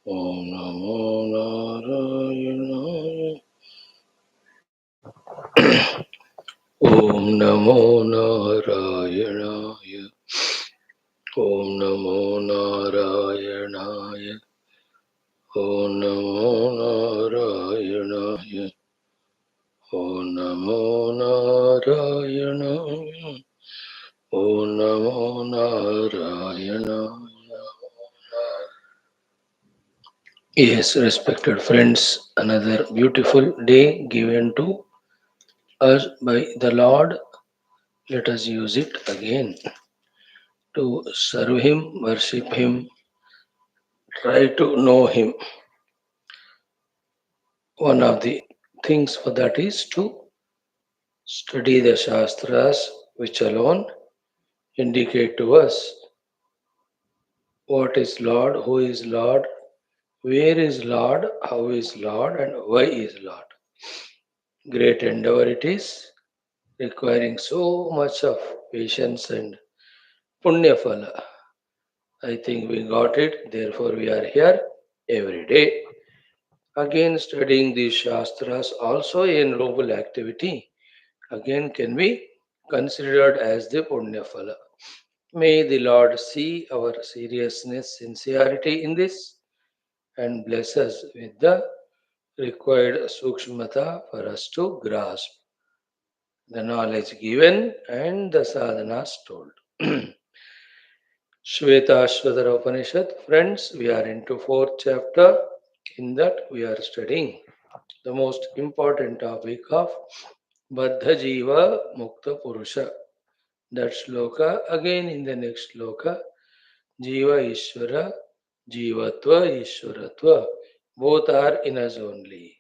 Om Namo Narayana. Om Namo Narayana. Om Namo Narayana. Om Namo Narayana. Om Namo Narayana. Om Namo Narayana. Yes, respected friends, another beautiful day given to us by the Lord. Let us use it again to serve Him, worship Him, try to know Him. One of the things for that is to study the Shastras, which alone indicate to us what is Lord, who is Lord, where is Lord, how is Lord, and why is Lord. Great endeavor it is, requiring so much of patience and punya phala. I think we got it, therefore we are here every day. Again, studying these Shastras also a noble activity, again can be considered as the punya phala. May the Lord see our seriousness, sincerity in this and bless us with the required sukshmata for us to grasp the knowledge given and the sadhanas told. Shwethashwathara Upanishad, friends, we are into fourth chapter. In that, we are studying the most important topic of Baddha Jiva Mukta Purusha. That shloka, again in the next shloka, Jiva Ishvara, Jivatva Ishvaratva, both are in us only.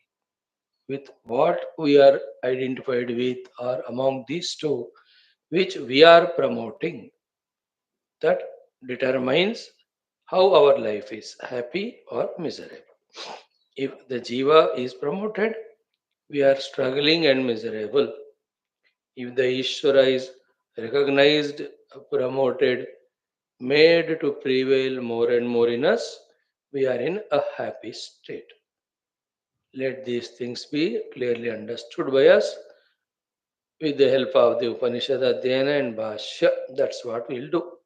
With what we are identified with or among these two, which we are promoting, that determines how our life is happy or miserable. If the jiva is promoted, we are struggling and miserable. If the Ishvara is recognized, promoted, made to prevail more and more in us, we are in a happy state. Let these things be clearly understood by us with the help of the Upanishad Adhyayana and Bhashya. That's what we'll do.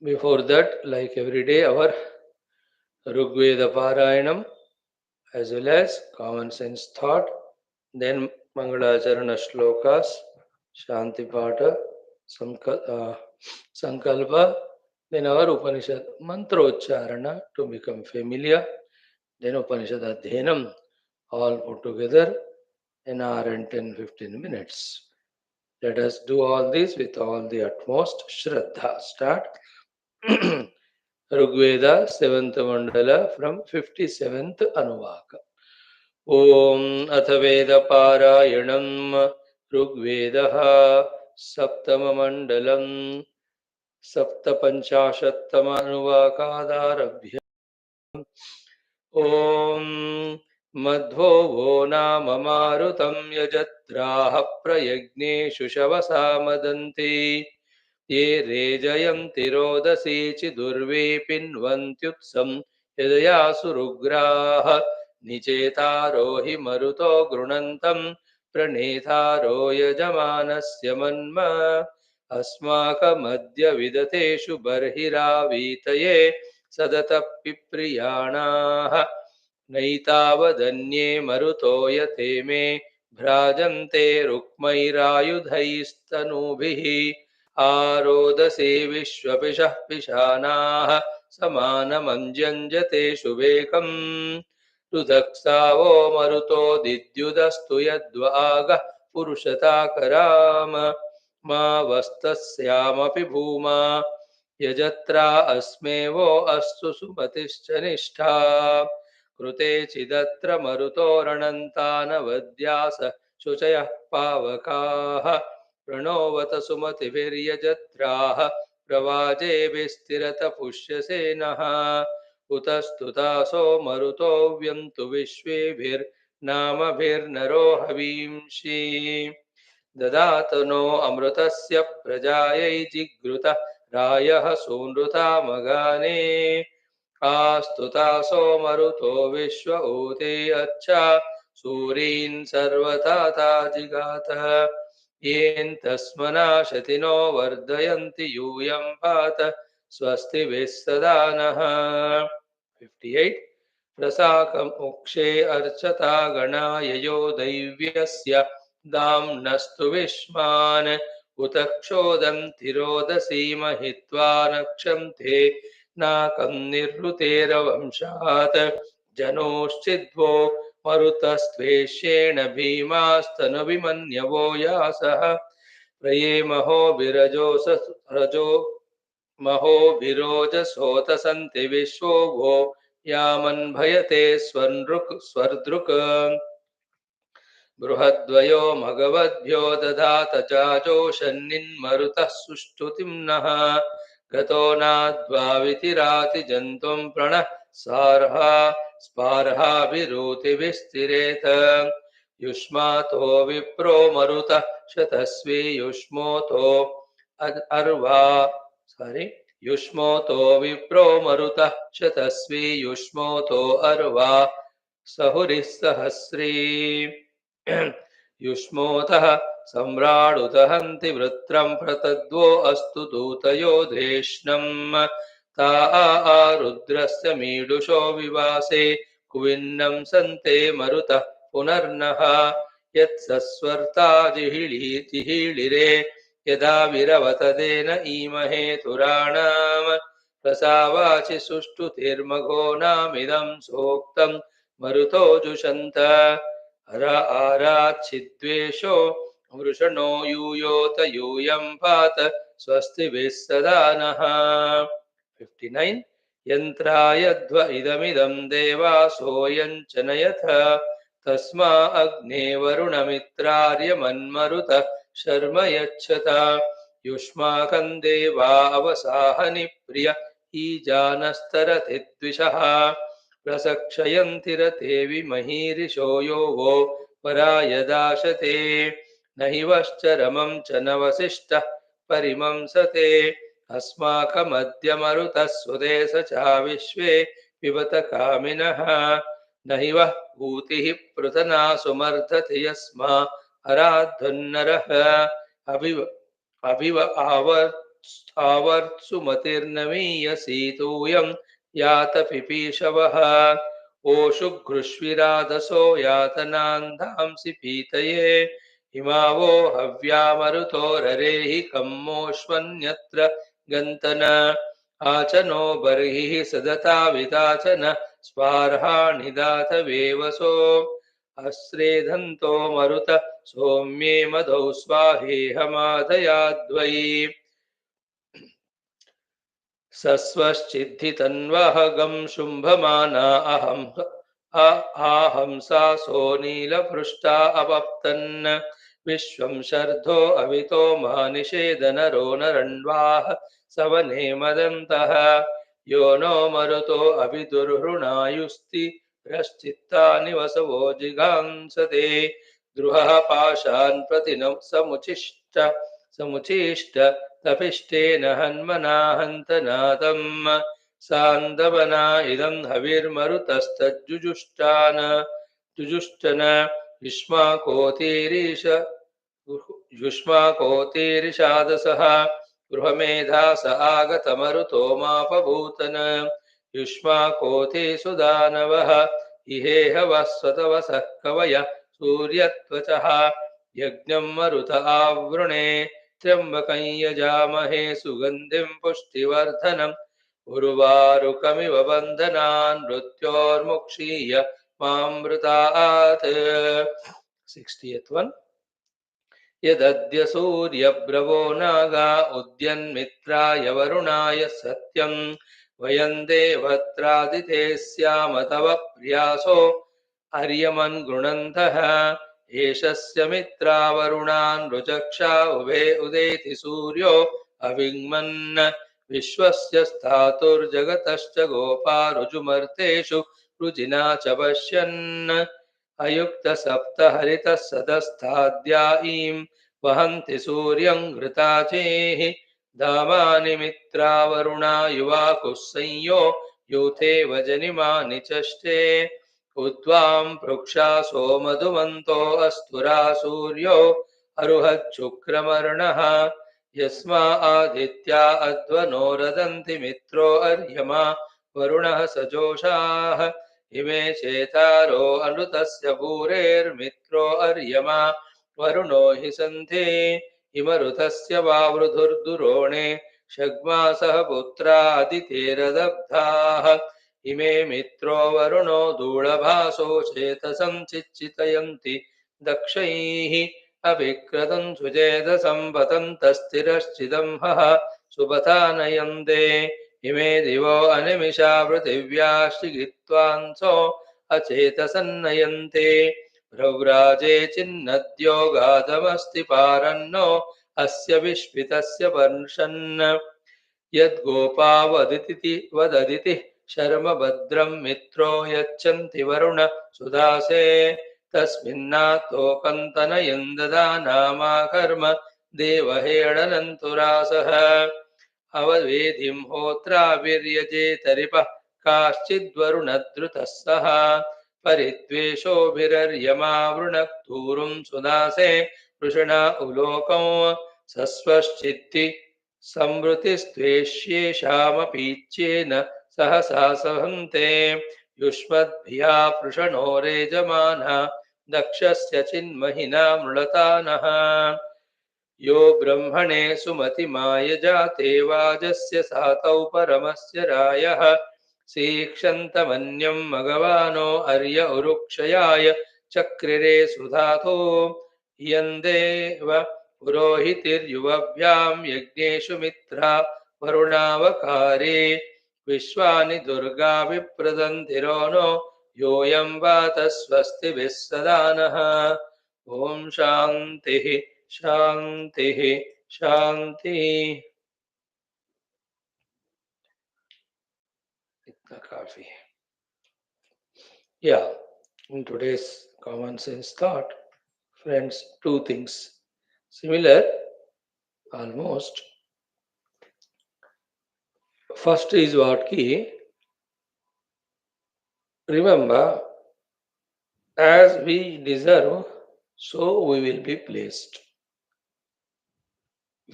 Before that, like every day, our Rigveda Parayanam as well as common sense thought, then Mangalacharana Shlokas, Shanti Pata, Sankalpa, then our Upanishad Mantrocharana to become familiar, then Upanishad Adhyanam, all put together an hour and 10-15 minutes. Let us do all this with all the utmost Shraddha. Start. Rigveda, 7th Mandala from 57th Anuvaka. Om Athaveda Rigvedaha Saptamamandalam Saptapanchashattamanuvakarabhya Om Madhvo Vo Nama Marutam Yajatraha Prayagneshu Shavasa Madanti Ye Rejayanti Rodasi Chidurve Pinvantyutsam Yadaya Surugraha Nicetaro hi Maruto Grunantam Pranetharo Yajamanasya Manma Asmaka Vidhateshu Barhiravitaye सदतपिप्रियाणाः नैतावदन्ये मरुतो यते मे भ्राजन्ते रुक्मैरायुधैस्तनूभिः आरोदसे विश्वपिशः पिशानाः समानमञ्जन्यते शुभेकम् रुदक्सावो मरुतो दिद्युदस्तु यद्वागः पुरुषताकराम मा वस्तस्यामपि भूमा यजत्रा अस्मेवो अस्तु सुमतिश्च निष्ठा कृते चिदत्र मरुतोरणन्तानवद्यास शुचयः पावकाः प्रणोवत सुमतिभिर्यजत्राः प्रवाजेभिस्तिरत पुष्यसेनः उतस्तुतासो मरुतो व्यन्तु विश्वेभिर्नामभिर्नरो हवींषि ददातनो अमृतस्य प्रजायै जिगृत रायः सूनृता मगाने आस्तुतासो मरुतो विश्व ऊते अच्छा सूरीन् सर्वथा जिगात येऽन्तस्मना शतिनो वर्धयन्ति यूयं पात स्वस्ति सदा नः 58 प्रसाकं उक्षे अर्चता गणाययो दैव्यस्य दाम्नस्तु विश्वान् उत क्षोदं तिरोदसी महित्वा नक्षन्ते नाकं निर्वृतेरवंशात् जनोश्चिद्वो मरुतस्त्वेष्येण भीमास्तनुभिमन्यवो यासः प्रये महो रजो महोभिरोजसोत सन्ति विश्वो वो यामन्भयते स्वर्दृक् बृहद्वयो मघवद्भ्यो दधात चाजोषन्निन्मरुतः सुष्ठुतिं नः गतो नाद्वावितिराति जन्तुं प्रणः सार्हा स्पार्हाभिरूतिभिस्तिरेत युष्मातो विप्रो मरुतः शतस्वी युष्मोतो अर्वा युष्मोतो विप्रो मरुतः शतस्वी युष्मोतो अर्वा सहुरिः सहस्री युष्मोतः सम्राडुदहन्ति वृत्रं प्रतद्वो अस्तु दूतयो धेष्णम् ता रुद्रस्य मीडुषो विवासे कुविन्नं सन्ते मरुतः पुनर्नः यत्सस्वर्ता जिहीळिरे यदा विरवतदेन ईमहे तुराणाम् प्रसावाचि सुष्ठुतिर्मघो नामिदं सोक्तं मरुतो जुषन्त आराच्छिद्वेषो वृषणो यूयोत यूयं पात स्वस्तिभिः सदा नः 59 यन्त्रायध्व इदमिदं देवासोऽयं च नयथ तस्मा अग्ने वरुणमित्रार्यमन्मरुतः शर्म यच्छत युष्माकं देवा अवसाहनि प्रिय ईजानस्तरति द्विषः प्रसक्षयन्ति रते विमहीरिषो यो वो परायदाशते न हि वश्चरमं च न वसिष्ठः परिमंसते अस्माकमद्य मरुतः सुदेश चा विश्वे पिबत कामिनः न हि वः भूतिः पृतना सुमर्धति यस्मा अराद्धुन्नरः अभिव आवर्त्सुमतिर्नमीयसीतूयं यात पिपीशवः ओषुघ्रुष्विरादसो यातनान्धांसि पीतये इमावो हव्यामरुतो ररेहि कम्मोष्वन्यत्र गन्तन आचनो बर्हिः सदता विदाचन स्वार्हाणि दातवेवसो अस्रेधन्तो मरुत सौम्ये मधौ स्वाहेहमादयाद्वै सस्वश्चिद्धितन्वहगं शुम्भमाना आहंसासो नीलपृष्ठा अवप्तन् विश्वं शर्धो अवितो मानिषेदनरो नरण्वाः सवने मदन्तः यो नो मरुतो अभिदुर्हृणायुस्ति रश्चित्तानि वसवो जिघांसते द्रुहः पाशान् प्रतिनं समुचिष्ट तपिष्टेन हन्मना हन्तनादम् सान्दवना इदं हविर्मरुतस्तज्जुजुष्टन युष्माकोतीरिषादसः गृहमेधास आगतमरुतो मापभूतन युष्माकोति सुदानवः इहेह वस्वतवसः कवय सूर्यत्वचः यज्ञं मरुत आवृणे त्र्यम्बकं यजामहे सुगन्धिं पुष्टिवर्धनम् उर्वारुकमिव बन्धनान् मृत्योर्मुक्षीय मामृतात् 60th one यदद्य सूर्यभ्रवो नागा उद्यन्मित्राय वरुणाय सत्यं वयं देवत्रादिते स्याम तव प्रियासो अर्यमन् गृणन्तः एषस्य मित्रा वरुणान् रुचक्षा उभे उदेति सूर्यो अविग्मन् विश्वस्य स्थातुर्जगतश्च गोपा रुजुमर्तेषु रुजिना च पश्यन् अयुक्तसप्तहरितः सदस्थाद्या ईं वहन्ति सूर्यं घृताचेः धामानि मित्रा वरुणा युवाकुः संयो यूथे वजनिमानि चष्टे उद्वां पृक्षासो मधुमन्तो अस्तुरा सूर्यो अरुहच्छुक्रमर्णः यस्मा आदित्या अध्वनो रदन्ति मित्रो अर्यमा वरुणः सजोषाः इमे चेतारो अनृतस्य भूरेर्मित्रो अर्यमा वरुणो हि सन्ति इमरुतस्य वावृधुर्दुरोणे षग्मासः पुत्रादितेरदब्धाः इमे मित्रो वरुणो धूळभासो चेतसं चिच्चितयन्ति दक्षैः अभिक्रतं सुचेतसं पतन्तस्थिरश्चिदंहः सुपथा नयन्ते इमे दिवो अनिमिषा पृथिव्याश्चिगित्वांसो अचेतसन्नयन्ते प्रव्राजे चिन्नद्यो गातमस्ति पारन्नो अस्य विश्वितस्य पर्षन् यद्गोपा वददिति शर्म भद्रं मित्रो यच्छन्ति वरुण सुदासे तस्मिन्नातोकन्तनयन् ददानामा कर्म देवहेळनन्तुरासः अववेदिं होत्राभिर्यजेतरिपः काश्चिद्वरुणद्रुतः सः परिद्वेषोभिरर्यमा वृणक्तूरुं सुदासे वृषणा उलोकौ सस्वश्चित्ति संवृतिस्त्वेष्येषामपीच्येन सहसा सहन्ते युष्मद्भिया पृषणो रेजमानः दक्षस्य चिन्महिना मृळतानः यो ब्रह्मणे सुमतिमाय जाते वाजस्य सातौ परमस्य रायः सीक्षन्तमन्यं मघवानो अर्य उरुक्षयाय चक्रिरे सुधातो यन्देव पुरोहितिर्युवभ्यां यज्ञेषु मित्रा वरुणावकारे विश्वानि दुर्गा विप्रदन्तिरो नो योऽयं वात स्वस्तिभिः सदा नः ॐ शान्तिः Shanti, Shanti. Itna kafi. Yeah, in today's common sense thought, friends, two things similar almost. First is what ki, remember, as we deserve, so we will be placed.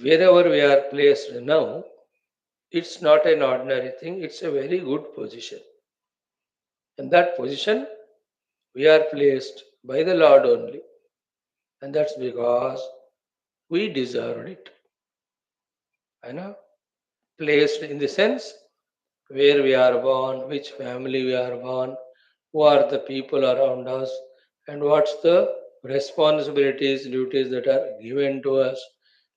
Wherever we are placed now, it's not an ordinary thing, it's a very good position. In that position, we are placed by the Lord only. And that's because we deserved it. I know. Placed in the sense where we are born, which family we are born, who are the people around us, and what's the responsibilities, duties that are given to us,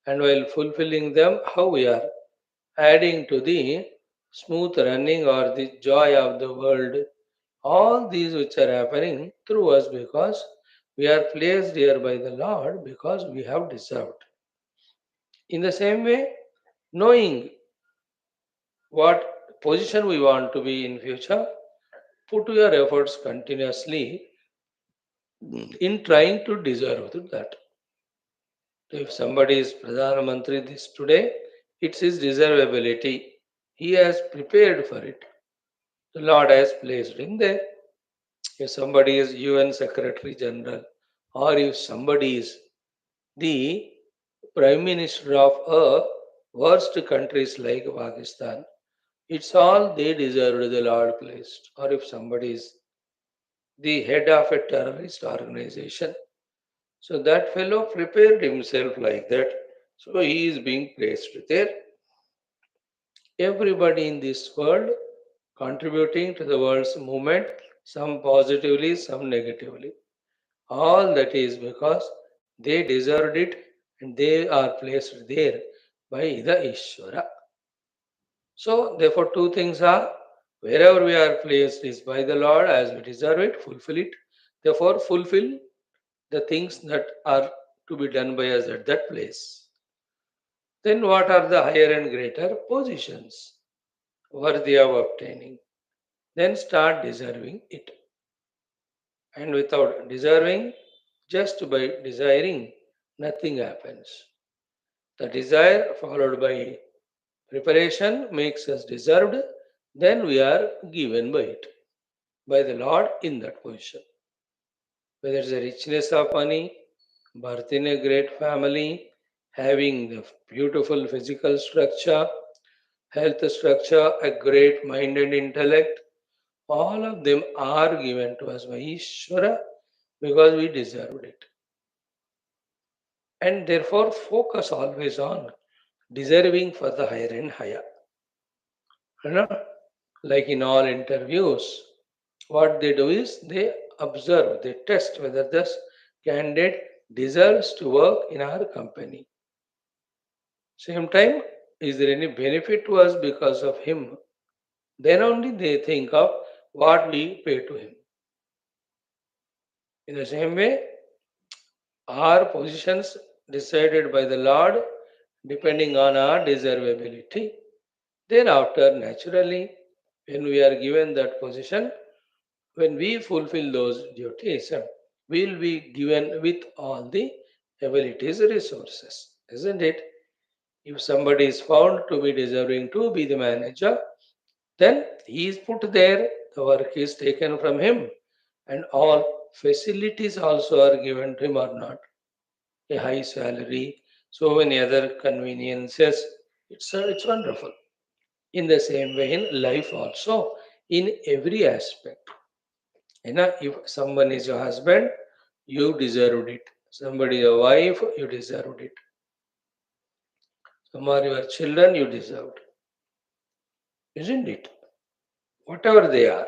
and while fulfilling them, how we are adding to the smooth running or the joy of the world. All these which are happening through us because we are placed here by the Lord because we have deserved. In the same way, knowing what position we want to be in future, put your efforts continuously in trying to deserve that. If somebody is Pradhana Mantri this today, it's his deservability. He has prepared for it. The Lord has placed him there. If somebody is UN Secretary General, or if somebody is the Prime Minister of a worst countries like Pakistan, it's all they deserved the Lord placed. Or if somebody is the head of a terrorist organization, so that fellow prepared himself like that. So he is being placed there. Everybody in this world contributing to the world's movement, some positively, some negatively. All that is because they deserved it and they are placed there by the Ishvara. So, therefore, two things are wherever we are placed is by the Lord as we deserve it, fulfill it. Therefore, fulfill the things that are to be done by us at that place. Then, what are the higher and greater positions worthy of obtaining? Then start deserving it. And without deserving, just by desiring, nothing happens. The desire followed by preparation makes us deserved. then we are given by it, by the Lord in that position. Whether it's the richness of money, birth in a great family, having the beautiful physical structure, health structure, a great mind and intellect, all of them are given to us by Ishvara because we deserved it. And therefore, focus always on deserving for the higher and higher. You know, like in all interviews, what they do is they observe, they test whether this candidate deserves to work in our company. Same time, is there any benefit to us because of him? Then only they think of what we pay to him. In the same way, our positions decided by the Lord depending on our deservability. Thereafter, naturally, when we are given that position, when we fulfill those duties, we'll be given with all the abilities, resources, isn't it? If somebody is found to be deserving to be the manager, then he is put there, the work is taken from him, and all facilities also are given to him or not. A high salary, so many other conveniences. It's wonderful. In the same way, in life also, in every aspect. If someone is your husband, you deserved it. Somebody your wife, you deserved it. Some are your children, you deserved. Isn't it? Whatever they are,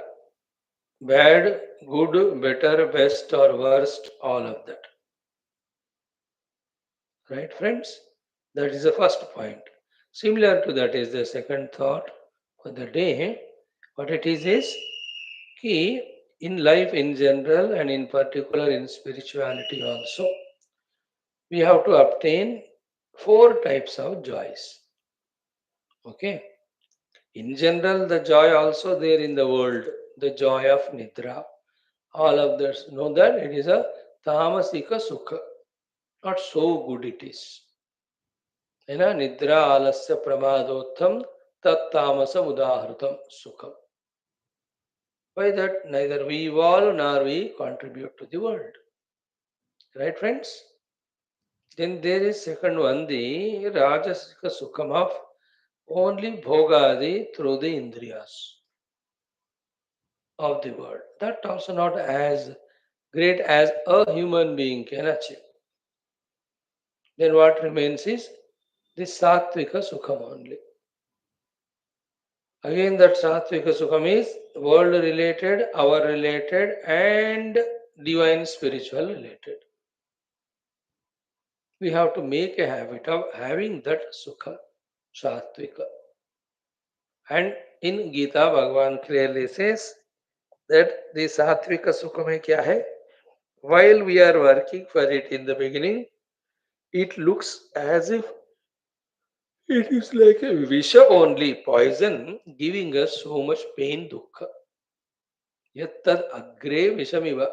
bad, good, better, best, or worst, all of that. Right, friends? That is the first point. Similar to that is the second thought for the day. What it is key in life in general and in particular in spirituality also. We have to obtain four types of joys. Okay. In general, the joy also there in the world, the joy of Nidra. All of us know that it is a tamasika sukha. Not so good it is. Nidra alasya pramadotham tat tamasam udahrutam sukham. By that, neither we evolve nor we contribute to the world. Right, friends? Then there is second one, the Rajasika Sukham of only Bhogadi through the Indriyas of the world. That also not as great as a human being can achieve. Then what remains is the Sattvika Sukham only. Again, that Sattvika Sukham is world related, our related, and divine spiritual related. We have to make a habit of having that Sukha, Sattvika. And in Gita, Bhagavan clearly says that the Sattvika Sukha mein kya hai? While we are working for it in the beginning, it looks as if it is like a visha only, poison, giving us so much pain, dukkha. Yattad agre vishamiva.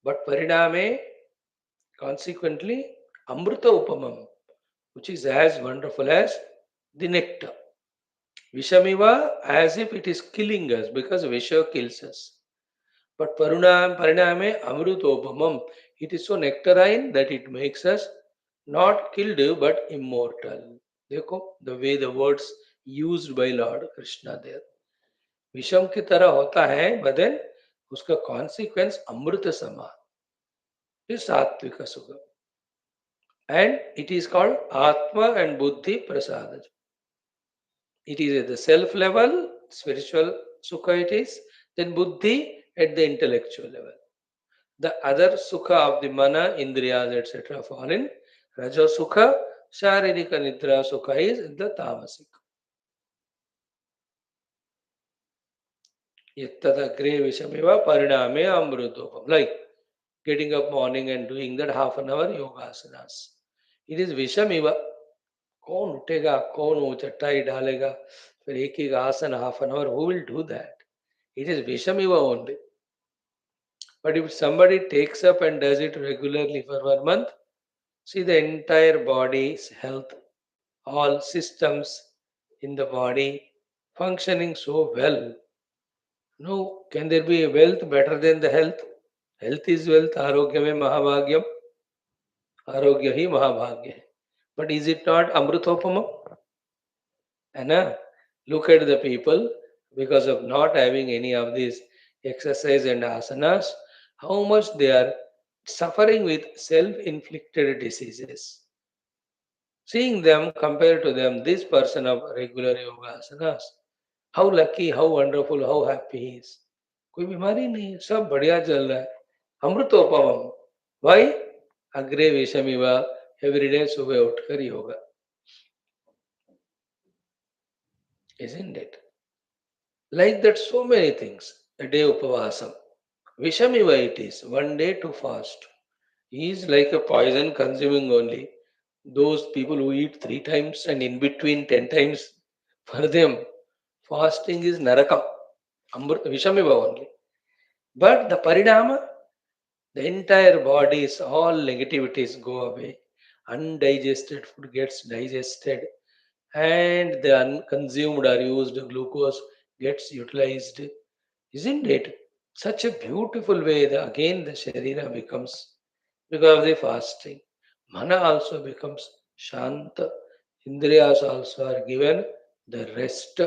But pariname, consequently, amrita upamam, which is as wonderful as the nectar. Vishamiva, as if it is killing us because Visha kills us. But Pariname Amrutopamam, it is so nectarine that it makes us not killed but immortal. देखो the way the words used by Lord Krishna there. विषम की तरह होता है but then उसका consequence अमृत समान is सात्विक सुख. And it is called Atma and Buddhi Prasada. It is at the self level, spiritual sukha it is, then buddhi at the intellectual level. The other sukha of the mana, indriyas, etc. fall in raja sukha, sharirika nidra sukha is the tamasik. Yattadagre vishamiva pariname amrutopam. Like getting up morning and doing that half an hour yoga asanas. It is vishamiva. कौन उठेगा कौन वो चट्टाई डालेगा फिर एक एक asana half an hour who will do that it is विषमिवा only. But if somebody takes up and does it regularly for 1 month, see the entire body's health, all systems in the body, functioning so well. No, can there be a wealth better than the health? Health is wealth, arogya mein mahabhagyam, arogya hi mahabhagya hai. But is it not amrutopamam? Anna, look at the people because of not having any of these exercise and asanas, how much they are suffering with self-inflicted diseases. Seeing them compared to them, this person of regular yoga asanas, how lucky, how wonderful, how happy he is. कोई बीमारी नहीं है, सब बढ़िया चल रहा है. अमृतोपमम. Why? अग्रे विषमिवा. Every day सुबह उठकर yoga. Isn't it? Like that, so many things. A day upavasam. Vishamiva it is. One day to fast. He is like a poison consuming only. Those people who eat 3 times and in between 10 times, for them, fasting is narakam. Vishamiva only. But the parinama, the entire body's all negativities go away. Undigested food gets digested and the unconsumed or used glucose gets utilized. Isn't it? Such a beautiful way that again the Sharira becomes, because of the fasting. Mana also becomes Shanta. Indriyas also are given the rest.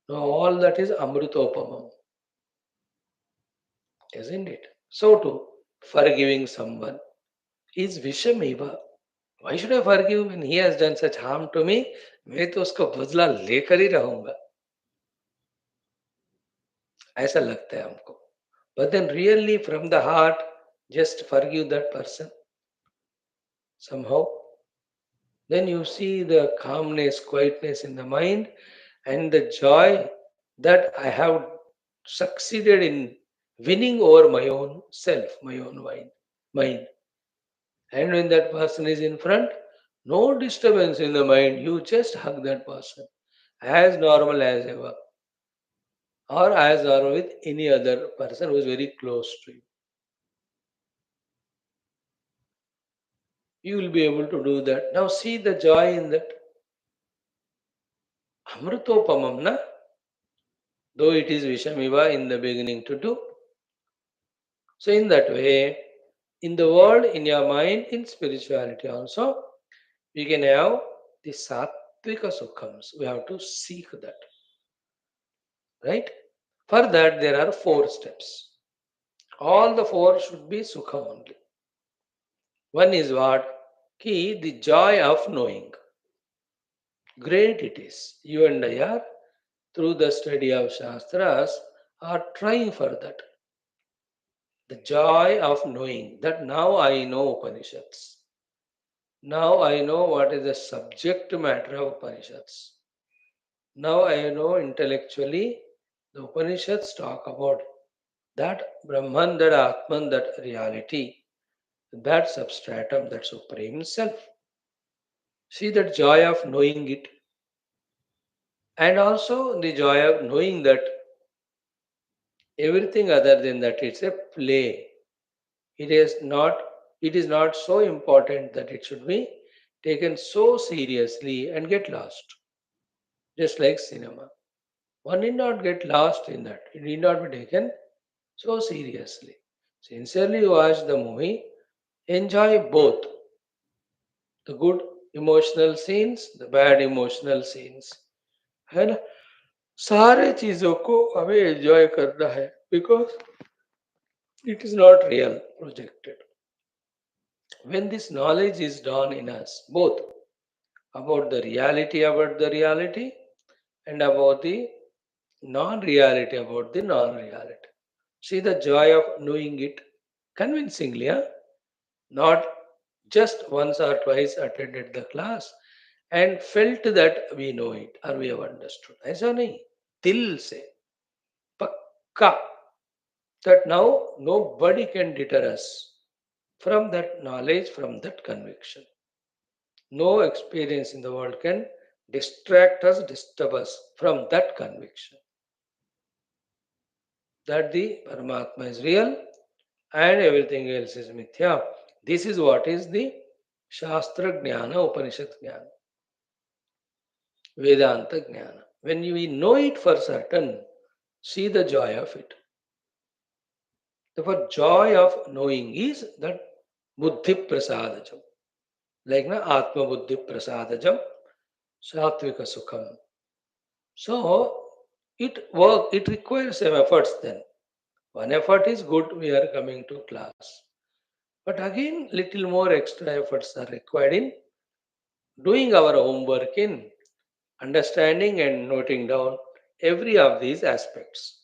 Now all that is Amritopamam. Isn't it? So too, forgiving someone is Vishamiva. Why should I forgive when he has done such harm to me? मैं तो उसका बदला लेकर ही रहूंगा. ऐसा लगता है हमको. But then really from the heart, just forgive that person somehow. Then you see the calmness, quietness in the mind and the joy that I have succeeded in winning over my own self, my own mind. And when that person is in front, no disturbance in the mind. You just hug that person as normal as ever, or as normal with any other person who is very close to you. You will be able to do that. Now see the joy in that. Amritopamam, na? Though it is Vishamiva in the beginning to do. So in that way, in the world, in your mind, in spirituality also, we can have the Sattvika Sukhams. We have to seek that. Right? For that, there are 4 steps. All the 4 should be Sukha only. One is what? Ki, the joy of knowing. Great it is. You and I are, through the study of Shastras, are trying for that. The joy of knowing that now I know Upanishads. Now I know what is the subject matter of Upanishads. Now I know intellectually the Upanishads talk about that Brahman, that Atman, that reality, that substratum, that supreme self. See that joy of knowing it, and also the joy of knowing that everything other than that it's a play. It is not. It is not so important that it should be taken so seriously and get lost. Just like cinema, one need not get lost in that. It need not be taken so seriously. Sincerely watch the movie, enjoy both the good emotional scenes, the bad emotional scenes, है ना. सारे चीजों को हमें enjoy करना है because it is not real projected. When this knowledge is done in us, both about the reality and about the non-reality about the non-reality. See the joy of knowing it convincingly, huh? Not just once or twice attended the class and felt that we know it or we have understood. ऐसा नहीं, दिल से पक्का, that now nobody can deter us from that knowledge, from that conviction. No experience in the world can distract us, disturb us from that conviction that the Paramatma is real and everything else is mithya. This is what is the Shastra Jnana, Upanishad Jnana, Vedanta Jnana. When we know it for certain, see the joy of it. The joy of knowing is that buddhi prasadajam. Like na atma buddhi prasadajam, satvika sukham. So it requires some efforts then. One effort is good, we are coming to class. But again, little more extra efforts are required in doing our homework in understanding and noting down every of these aspects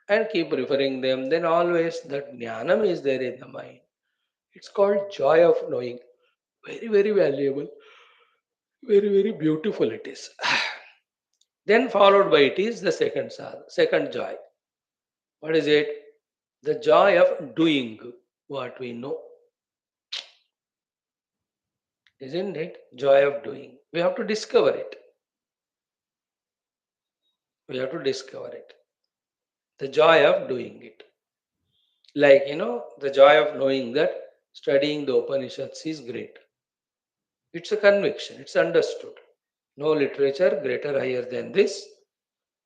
and keep referring them. Then always that jnanam is there in the mind. It's called joy of knowing. Very, very valuable. Very, very beautiful it is. Then followed by it is the second joy. What is it? The joy of doing what we know. Isn't it? Joy of doing. We have to discover it. We have to discover it. The joy of doing it. Like, the joy of knowing that studying the Upanishads is great. It's a conviction, it's understood. No literature greater, higher than this.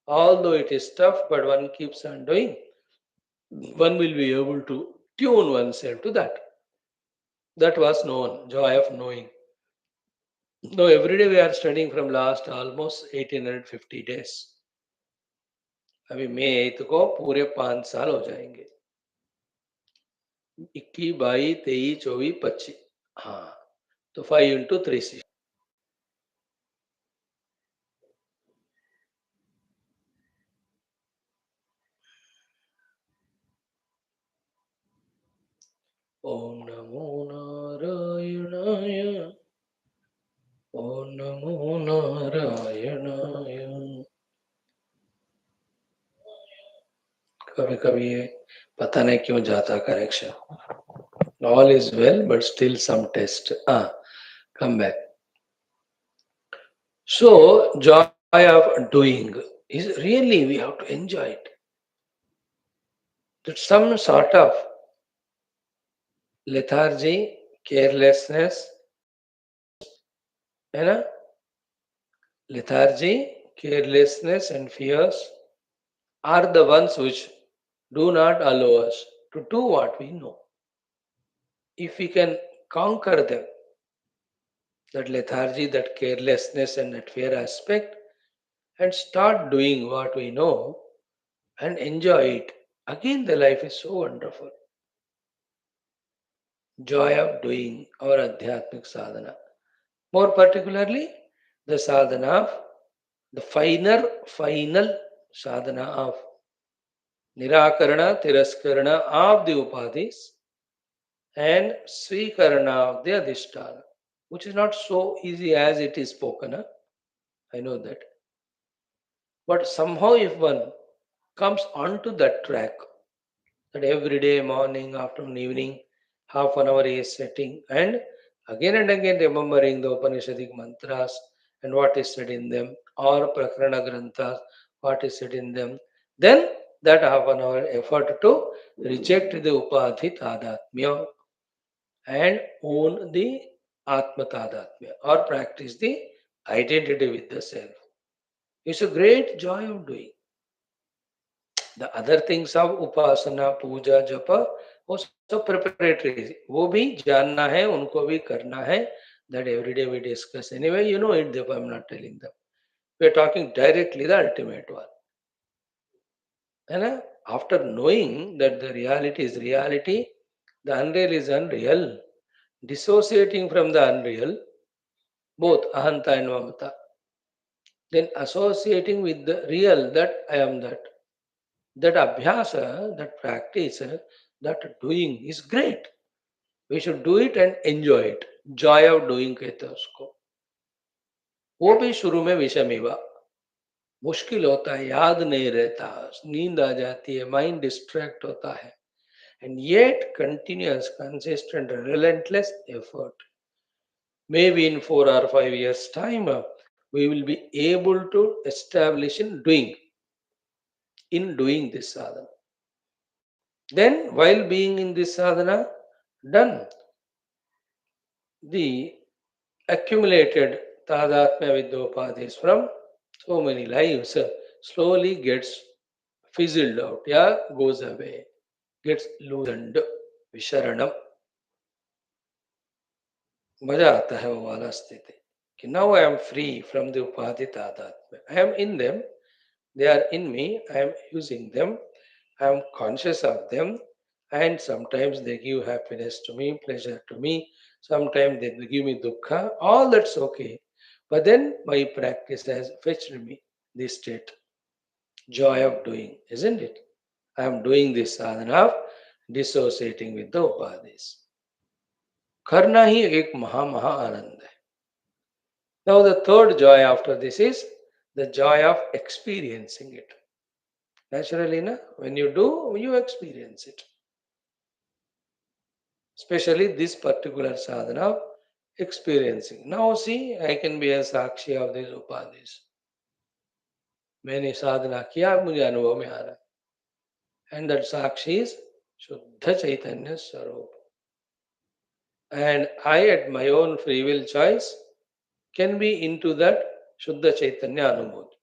Although it is tough, but one keeps on doing, one will be able to tune oneself to that. That was known, joy of knowing. Now, every day we are studying from last almost 1850 days. अभी मई 8 को पूरे 5 साल हो जाएंगे. 21, 22, 23, 24, 25. हाँ, तो 5 into 3. ओम नमो नारायणाय. ओम नमो नारायणाय. कभी कभी ये पता नहीं क्यों जाता connection. All is well, but still some test. Come back. So, joy of doing is really we have to enjoy it. That some sort of lethargy, carelessness, you know, lethargy, carelessness, and fears are the ones which do not allow us to do what we know. If we can conquer them, that lethargy, that carelessness, and that fear aspect, and start doing what we know and enjoy it, again the life is so wonderful. Joy of doing our Adhyatmic sadhana. More particularly, the sadhana of the final sadhana of Nirakarana, Tiraskarana of the Upadhis and Svikarana of the Adhisthana, which is not so easy as it is spoken. I know that. But somehow, if one comes onto that track, that every day, morning, afternoon, evening, half an hour is setting, and again remembering the Upanishadic mantras and what is said in them, or Prakarana Granthas, what is said in them, then that half an hour effort to reject the Upadhi Tadatmya and own the Atma Tadatmya or practice the identity with the self. It's a great joy of doing. The other things of upasana, puja, japa, वो सब preparatory. वो भी जानना है, उनको भी करना है. That every day we discuss. Anyway, you know it, therefore I'm not telling them. We are talking directly the ultimate one. And after knowing that the reality is reality, the unreal is unreal, dissociating from the unreal, both ahanta and mamata, then associating with the real that I am that. That abhyasa, that practice, that doing is great. We should do it and enjoy it. Joy of doing कहते हैं उसको. वो भी शुरू में विषम मुश्किल होता है, याद नहीं रहता, नींद आ जाती है, माइंड डिस्ट्रैक्ट होता है. And yet continuous, consistent, relentless effort. Maybe in 4 or 5 years time, we will be able to establish in doing this sadhana. Then, while being in this sadhana, done the accumulated tadatmya vidyopadhis from So many lives slowly gets fizzled out, yeah, goes away, gets loosened. Visharanam. मजा आता है वो वाला स्थिति कि now I am free from the upadhi tadatmya. I am in them, they are in me, I am using them, I am conscious of them, and sometimes they give happiness to me, pleasure to me, sometimes they give me dukkha, all that's okay. But then my practice has fetched me this state, joy of doing, isn't it? I am doing this sadhana of dissociating with the upadhis. करना ही एक महा महा आनंद है. Now the third joy after this is the joy of experiencing it. Naturally, na, when you do, you experience it. Especially this particular sadhana of experiencing. Now see, I can be a sakshi of these upadhis. मैंने साधना किया, मुझे अनुभव में आ रहा है. And that sakshi is Shuddha Chaitanya Swarup. And I, at my own free will choice, can be into that Shuddha Chaitanya Anubhuti.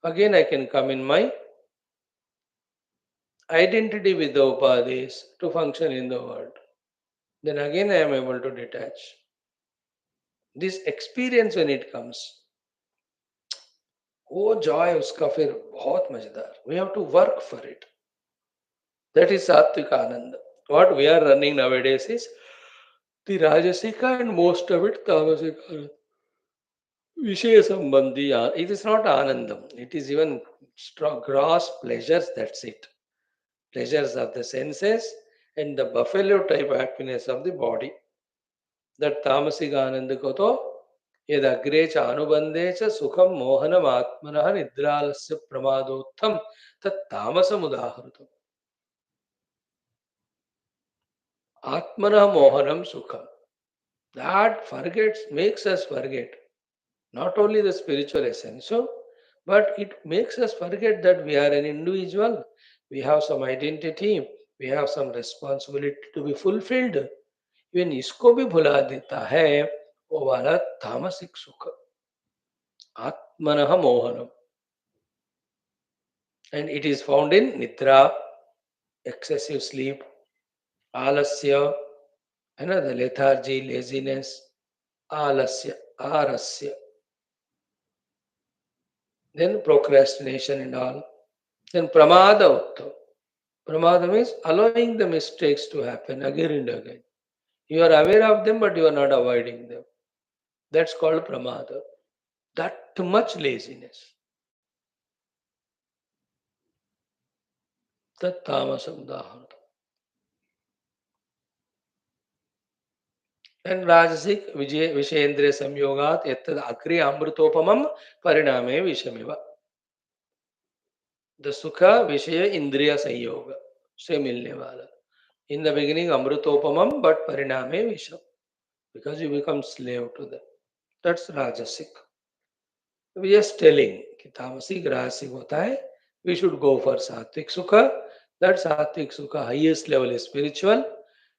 Again, I can come in my identity with the upadhis to function in the world. Then again, I am able to detach. This experience when it comes, वो joy उसका फिर बहुत मजेदार. We have to work for it. That is Sattvic Ananda. What we are running nowadays is the Rajasika and most of it Tamasika Ananda. Vishaya Sambandhi. It is not Anandam. It is even gross pleasures, that's it. Pleasures of the senses and the buffalo type happiness of the body. That Tamasiga Ananda ko to यद अग्रे च अनुबंधे च सुखम मोहनम आत्मनः निद्रालस्य प्रमादोत्थम तत्तामसम उदाहृतम्. Atmanah mohanam sukham. That forgets, makes us forget not only the spiritual essence, so, but it makes us forget that we are an individual, we have some identity, we have some responsibility to be fulfilled. Even इसको भी भुला देता है वो वाला तामसिक सुख. आत्मनः Mohanam. And it is found in nidra, excessive sleep, alasya, another lethargy, laziness, alasya, arasya, then procrastination and all. Then pramada uttam. Pramada means allowing the mistakes to happen again and again. You are aware of them, but you are not avoiding them. That's called pramada. That much laziness. Tat tamasam dahanam. And Rajasik Vishendriya Samyogat Yattad Akri Amrutopamam Pariname Vishamiva. The Sukha Vishaya Indriya Sanyoga से मिलने वाला. In the beginning Amrutopamam, but Pariname Visham. Because you become slave to them. That's Rajasik. We are just telling कि तामसिक राजसिक होता है. We should go for Sattvic Sukha. That Sattvic Sukha highest level is spiritual.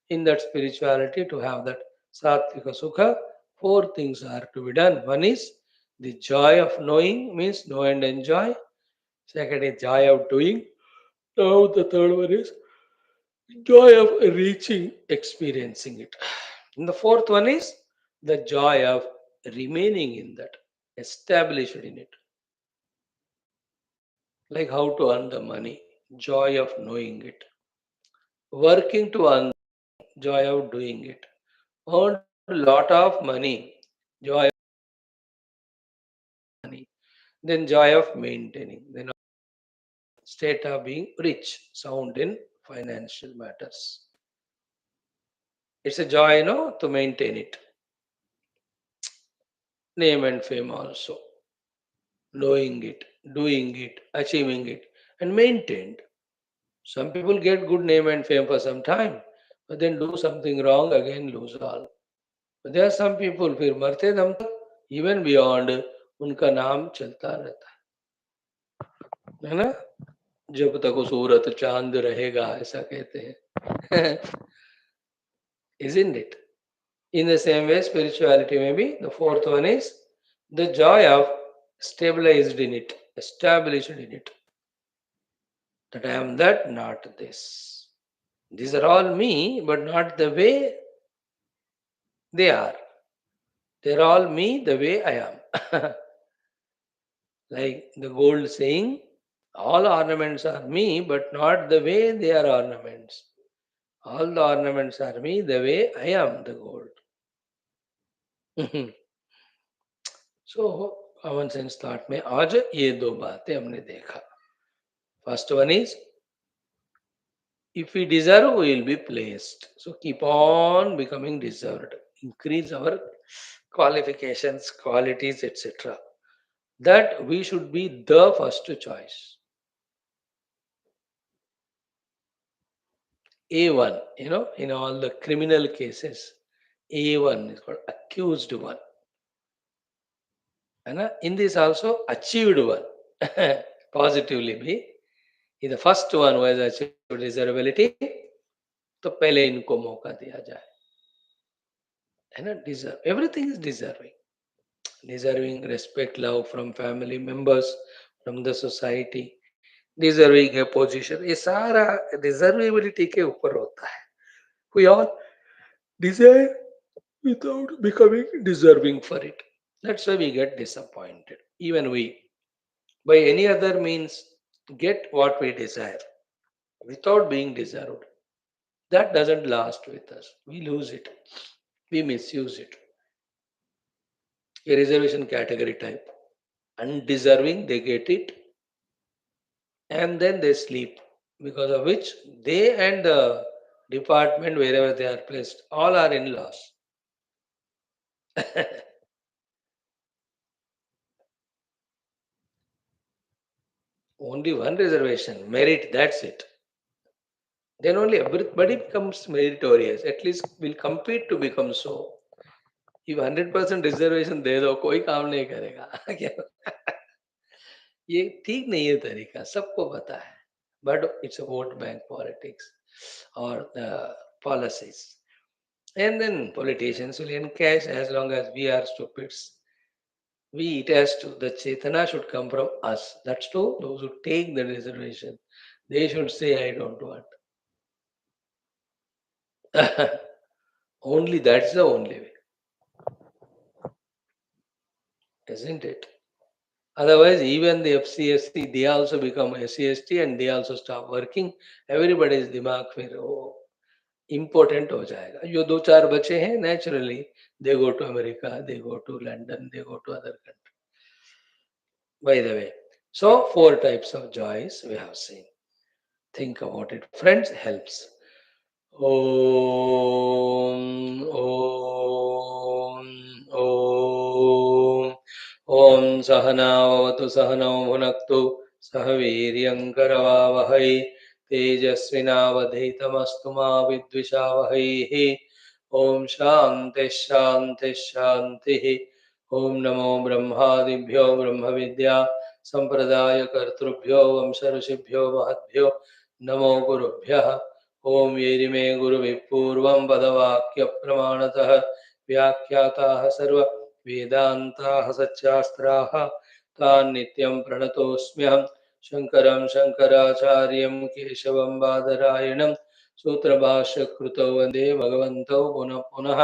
In that spirituality, to have that Sattvika Sukha, four things are to be done. One is the joy of knowing, means know and enjoy. Second is joy of doing. Now the third one is joy of reaching, experiencing it. And the fourth one is the joy of remaining in that, established in it. Like how to earn the money, joy of knowing it. Working to earn, joy of doing it. Earned a lot of money, joy of money. Then joy of maintaining. Then state of being rich, sound in financial matters. It's a joy, to maintain it. Name and fame also. Knowing it, doing it, achieving it, and maintained. Some people get good name and fame for some time, but then do something wrong, again lose all. But there are some people फिर मरते दम तक even beyond उनका नाम चलता रहता है ना. जब तक वो सूरत चांद रहेगा ऐसा कहते हैं. Isn't it? In the same way, spirituality may be the fourth one is the joy of stabilized in it, established in it. That I am that, not this. These are all me, but not the way they are. They're all me the way I am. Like the gold saying, all ornaments are me, but not the way they are ornaments. All the ornaments are me the way I am the gold. So common sense thought में आज ये दो बातें हमने देखा. First one is if we deserve we will be placed, so keep on becoming deserved, increase our qualifications, qualities, etc., that we should be the first choice. A1, in all the criminal cases, A1 is called accused one. And in this also, achieved one. Positively be. He the first one who has achieved desirability, तो पहले इनको मौका दिया जाए. है ना? Deserve. Everything is deserving. Deserving respect, love from family members, from the society. Deserving a position. ये सारा deservability के ऊपर होता है. We all desire without becoming deserving for it. That's why we get disappointed. Even we, by any other means, get what we desire without being deserved. That doesn't last with us. We lose it. We misuse it. A reservation category type. Undeserving, they get it and then they sleep. Because of which they and the department wherever they are placed, all are in loss. Only one reservation, merit, that's it. Then only everybody becomes meritorious. At least will compete to become so. If 100% reservation दे दो कोई काम नहीं करेगा. क्या? ये ठीक नहीं है तरीका, सबको पता है. But it's a vote bank politics और policies. And then politicians will encash as long as we are stupids. We, it has to, the Chetana should come from us. That's true. Those who take the reservation, they should say, I don't want. Only that's the only way, isn't it? Otherwise, even the FCSC, they also become SCST and they also stop working. Everybody's दिमाग फिर वो important हो जाएगा. जो दो चार बचे हैं, naturally they go to America, they go to London, they go to other countries. By the way, so 4 types of joys we have seen. Think about it, friends. Helps. Om, Om, Om. Om Sahanavavatu Sahanau Bhunaktu Sahaviryankaravavahai Tejasvinavadhitamastu ma Vidvishavahai. Om Shanti Shanti Shanti. Om Namo Brahmadibhyo Brahma Vidya Sampradaya Kartrubhyo Vamsharishibhyo Mahadbhyo Namo Gurubhyah. ओम ये मे गुरु पूर्व पदवाक्य प्रमाणतः व्याख्याताः सर्व वेदान्ताः सच्चास्त्राः तान् नित्यं प्रणतोऽस्म्यहं शङ्करं शङ्कराचार्यं केशवं बादरायणं सूत्रभाष्यकृतौ वन्दे भगवन्तौ पुनः पुनः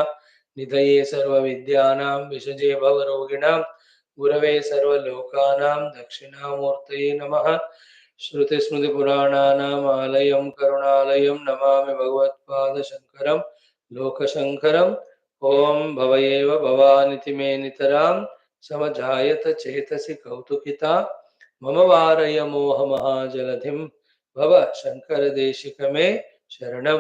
निधये सर्वविद्यानां विषजे भवरोगिणां गुरवे सर्वलोकानां दक्षिणामूर्तये नमः. श्रुतिस्मृतिपुराणानाम् आलयं करुणालयं नमामि भगवत्पादशङ्करं लोकशङ्करम्. ॐ भवयेव भवानिति मे नितरां समजायत चेतसि कौतुकिता मम वारय मोहमहाजलधिं भव शङ्करदेशिकमे शरणं.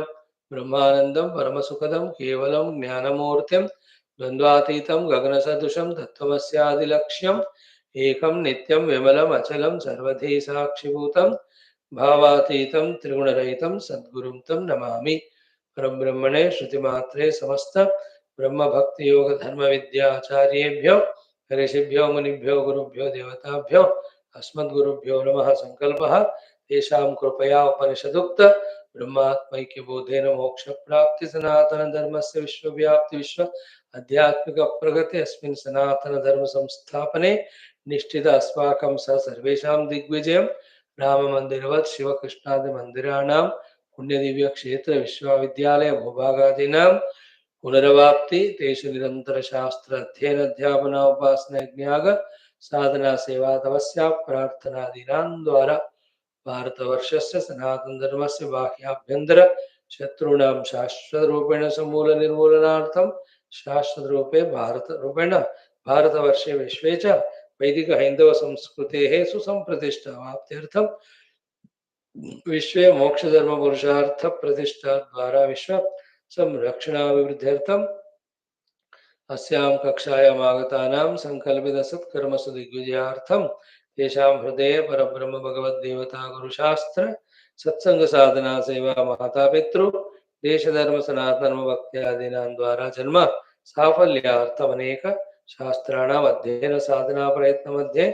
ब्रह्मानन्दं परमसुखदं केवलं ज्ञानमूर्तिं द्वन्द्वातीतं गगनसदृशं तत्त्वमस्यादिलक्ष्यम् एकं नित्यं विमलम् अचलं सर्वधी साक्षिभूतं भावातीतं त्रिगुणरहितं सद्गुरुं तं नमामि. परब्रह्मणे श्रुतिमात्रे समस्त ब्रह्मभक्तियोग धर्मविद्याचार्येभ्यो ऋषिभ्यो मुनिभ्यो गुरुभ्यो देवताभ्यो अस्मद्गुरुभ्यो नमः. संकल्पः तेषां कृपया उपनिषदुक्त ब्रह्मात्मैक्यबोधेन मोक्षप्राप्ति सनातनधर्मस्य विश्वव्याप्ति विश्व आध्यात्मिक प्रगति अस्मिन् सनातन धर्म संस्थापने निष्ठित अस्माकं स सर्वेषां दिग्विजयं राम मंदिरवत् शिव कृष्णादि मंदिराणां पुण्यदिव्य क्षेत्र विश्वविद्यालय भूभागादीनां पुनरवाप्ति तेषु निरंतर शास्त्र अध्ययन अध्यापन उपासना ज्ञाग साधना सेवा तपस्या प्रार्थनादीनां द्वारा भारतवर्षस्य सनातन धर्मस्य बाह्याभ्यन्तर शत्रूणां शाश्वतरूपेण समूल निर्मूलनार्थं शाश्वतरूपे भारतवर्षे विश्वे च वैदिक हैन्दव संस्कृतेः सुसंप्रतिष्ठावाप्त्यर्थं विश्वे मोक्षधर्म पुरुषार्थ प्रतिष्ठा द्वारा विश्व संरक्षणाभिवृद्ध्यर्थं अस्यां कक्षायाम् आगतानां सङ्कल्पितसत्कर्मसु दिग्विजयार्थं तेषां हृदये परब्रह्म भगवद्देवता गुरुशास्त्र सत्संग साधना सेवा माता पितृ देशधर्म सनातन भक्त्यादीनां द्वारा जन्म साफल्यार्थम् अनेक शास्त्राणाम् अध्ययन साधना प्रयत्न मध्ये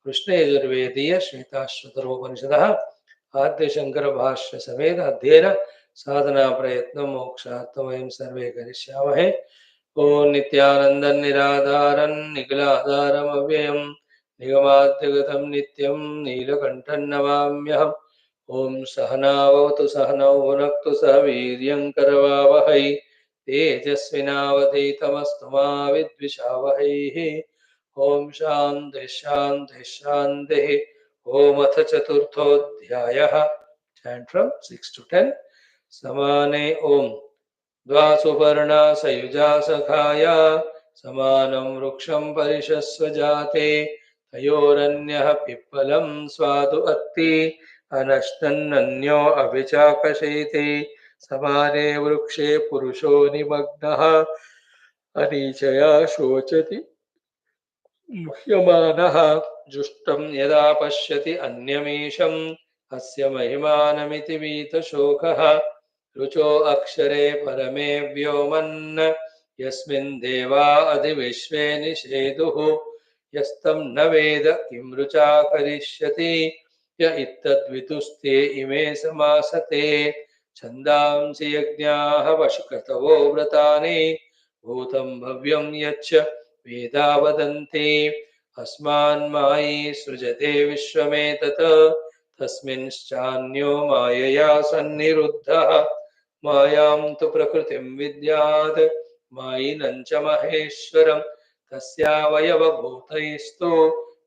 कृष्णयजुर्वेदीय श्वेताश्वतरोपनिषदः आद्य शंकर भाष्य समेत अध्ययन साधना प्रयत्न मोक्षार्थं वयं सर्वे करिष्यामहे। ओम नित्यानंदं निराधारं निखिलाधारम् अव्ययं निगमाद्यगतं नित्यं नीलकण्ठं नमाम्यहम्। ओम सहनावतु सहनौ भुनक्तु सह वीर्यं करवावहै तेजस्विनावधीतमस्तु मा विद्विषावहैः। ओम शान्ति शान्ति शान्तिः। ओम अथ चतुर्थोऽध्यायः। Chant from 6 to 10. समाने ओम द्वासुपर्णा सयुजा सखाया समानं वृक्षं परिषस्व जाते तयोरन्यः पिप्पलं स्वादु अत्ति अनश्नन्नन्यो अभिचाकशेते समाने वृक्षे पुरुषो निमग्नः अनीचया शोचति मुह्यमानः जुष्टं यदा पश्यति अन्यमीशम् अस्य महिमानमिति वीतशोकः रुचो अक्षरे परमे व्योमन् यस्मिन् देवा अधिविश्वे निषेदुः यस्तं न वेद किं रुचा करिष्यति य इत्तद्विदुस्ते इमे समासते छन्दांसि यज्ञाः पशुक्रतवो व्रतानि भूतं भव्यं यच्च वेदा वदन्ति अस्मान्मायी सृजते विश्वमेतत् तस्मिंश्चान्यो मायया सन्निरुद्धः मायां तु प्रकृतिं विद्यात् मायिनं च महेश्वरं तस्यावयवभूतैस्तु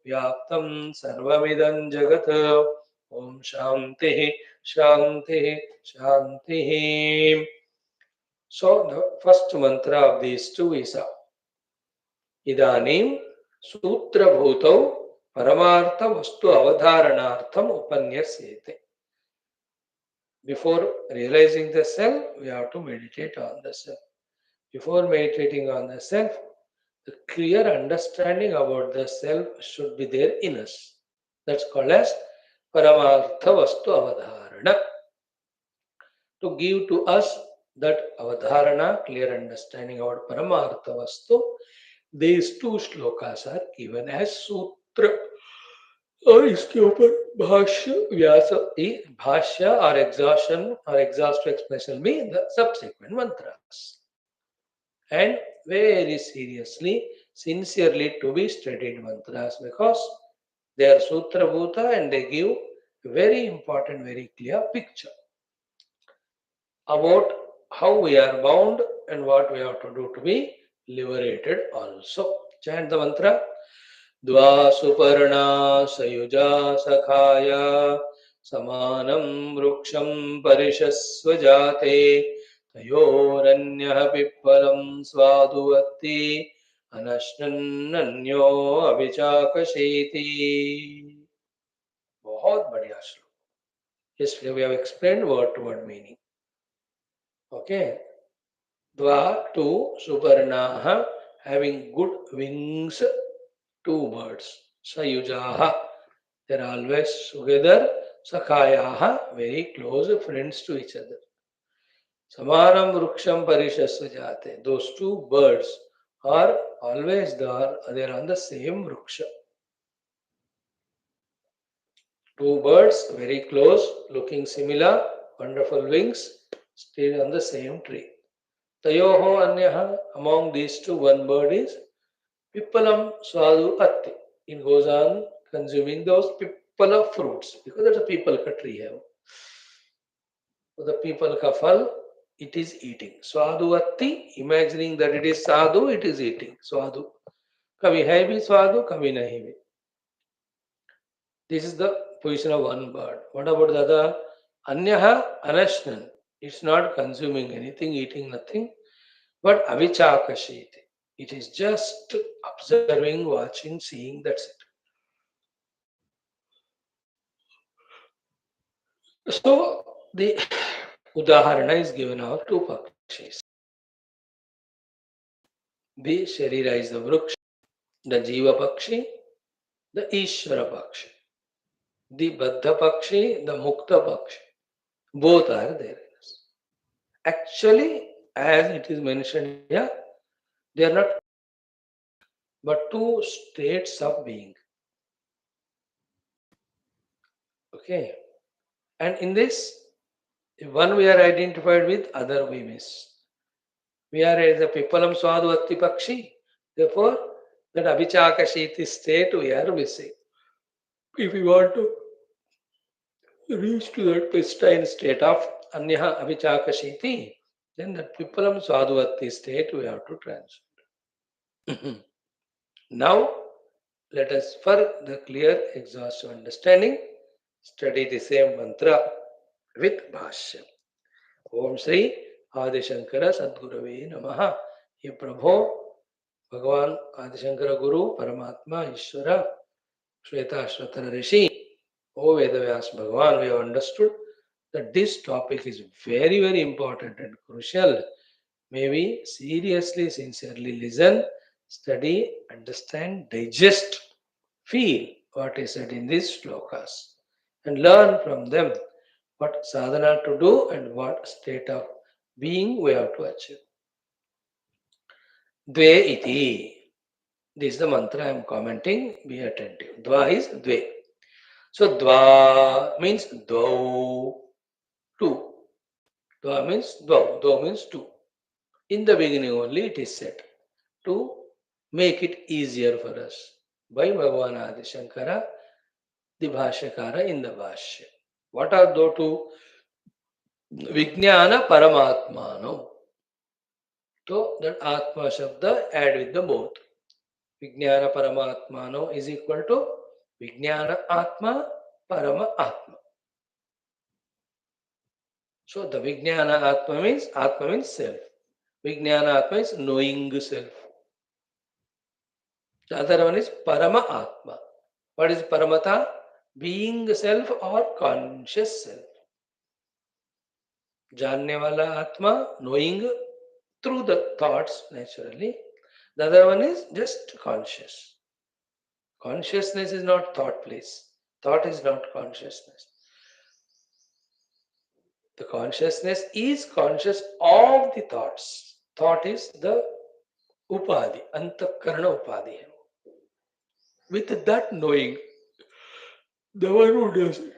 व्याप्तं सर्वमिदं जगत्। ओम शान्तिः शान्तिः शान्तिः। So the first mantra of these two is इदानीं सूत्रभूतौ परमार्थ वस्तु अवधारणार्थम उपन्यस्यते. Before realizing the self, we have to meditate on the self. Before meditating on the self, the clear understanding about the self should be there in us. That's called as Paramartha Vastu Avadharana. To give to us that Avadharana, clear understanding about Paramartha Vastu, these two shlokas are given as Sutra. और इसके ऊपर भाष्य व्यास भाष्य और exhaustion or exhaustive explanation mean the subsequent mantras, and very seriously, sincerely to be studied mantras because they are sutra bhuta and they give very important, very clear picture about how we are bound and what we have to do to be liberated also. Chant the mantra. द्वासुपर्णा सयुजा सखाया समानं वृक्षं परिषस्व जाते तयोरन्यः पिप्पलं स्वादुवत्ति अनश्नन्नन्यो अभिचाकशेति. बहुत बढ़िया श्लोक. Yesterday we have explained word to word meaning. Okay. Dva, two, suparnaha, having good wings, two birds. Sayujaha, they are always together. Sakhayaha, very close friends to each other. Samanam vruksham parishasva jate. Those two birds are always there. They are on the same vruksha. Two birds, very close, looking similar, wonderful wings, still on the same tree. Tayoho anyaha, among these two, one bird is Pippalam Swadu Atti. It goes on consuming those pippala fruits because that's a people ka tree hai. So the people ka phal, it is eating. Swadu Atti, imagining that it is sadhu, it is eating. Swadu. Kabhi hai bhi swadu, kabhi nahi bhi. This is the position of one bird. What about the other? Anyaha anashnan. It's not consuming anything, eating nothing, but avichakashiti. It is just observing, watching, seeing, that's it. So the udaharana is given of two pakshis. The Sharira is the Vruksha, the Jiva Pakshi, the Ishvara Pakshi. The Baddha Pakshi, the Mukta Pakshi. Both are there. Actually, as it is mentioned here, they are not but two states of being. Okay. And in this, one we are identified with, other we miss. We are as a Pipalam Swadvatti Pakshi. Therefore, that Abhichakashiti state we are missing. If we want to reach to that pristine state of Anyaha Abhichakashiti, then that Pipalam Swadvatti state we have to transcend. Now, let us, for the clear, exhaustive understanding, study the same mantra with Bhashyam. Om Shri Adi Shankara Sadgurave Namaha. Ye Prabhu, Bhagawan Adi Shankara Guru, Paramatma, Ishvara, Shwethashwathara Rishi, O Vedavyas Bhagavan, we have understood that this topic is very, very important and crucial. May we seriously, sincerely listen, study, understand, digest, feel what is said in these shlokas and learn from them what sadhana to do and what state of being we have to achieve. Dve iti. This is the mantra I am commenting. Be attentive. Dva is dve. So dva means dvau, two. Dva means dvau. Dvau means two. In the beginning only it is said to make it easier for us by Bhagavan Adi Shankara, the Bhashyakara in the Bhashya. What are those two? Vijnana Paramatmano. So that Atma Shabda add with the both. Vijnana Paramatmano is equal to Vijnana Atma Parama Atma. So the Vijnana Atma means self. Vijnana Atma is knowing self. The other one is Parama Atma. What is Paramata? Being self or conscious self. जानने वाला आत्मा, knowing through the thoughts naturally. The other one is just conscious. Consciousness is not thought, please. Thought is not consciousness. The consciousness is conscious of the thoughts. Thought is the upadi, antakarana upadi. With that knowing, the one who does it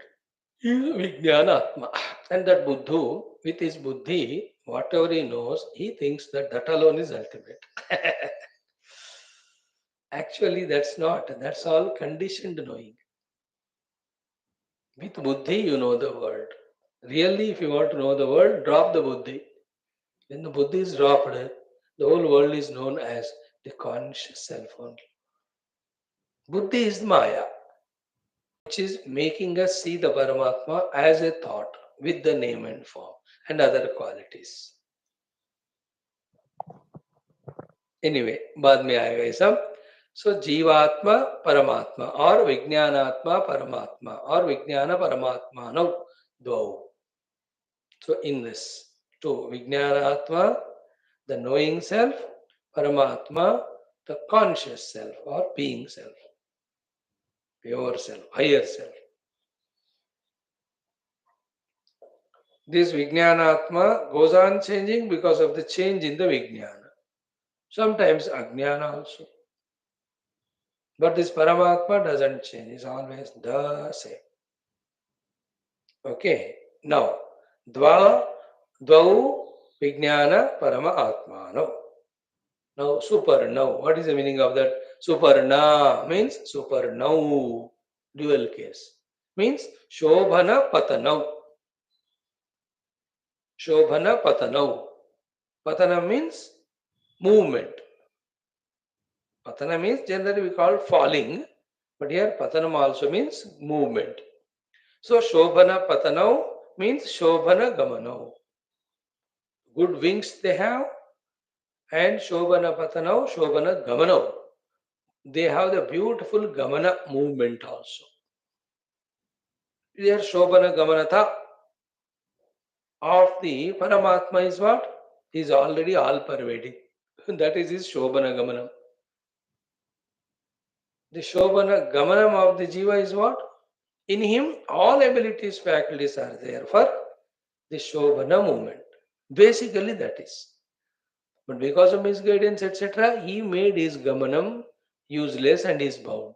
is Vijnanatma. And that Buddhu, with his buddhi, whatever he knows, he thinks that that alone is ultimate. Actually, that's not. That's all conditioned knowing. With buddhi, you know the world. Really, if you want to know the world, drop the buddhi. When the buddhi is dropped, the whole world is known as the conscious self only. Buddhi is Maya, which is making us see the Paramatma as a thought with the name and form and other qualities. Anyway, बाद में आएगा ये सब. So जीवात्मा परमात्मा और विज्ञानात्मा परमात्मा और विज्ञान परमात्मा दो. So in this, two, Vijnanatma, the knowing self, Paramatma, the conscious self or being self, pure self, higher self. This Vijnanatma goes on changing because of the change in the Vijnana. Sometimes Ajnana also. But this Paramatma doesn't change, it's always the same. Okay, now, Dvau Vijnana Parama Atmano. Now, super now. What is the meaning of that? Superna means super now. Dual case. Means Shobhana Patanau. Shobhana Patanau. Patana means movement. Patana means generally we call falling, but here Patanam also means movement. So Shobhana Patanau means Shobhana Gamanau. Good wings they have, and Shobhana Patanau, Shobhana Gamanau. They have the beautiful Gamana movement also. Here Shobhana Gamanatha of the Paramatma is what? He is already all pervading. That is his Shobhana Gamanam. The Shobhana Gamanam of the Jiva is what? In him, all abilities, faculties are there for the Shobhana movement. Basically, that is. But because of misguidance, etc., he made his Gamanam useless and is bound.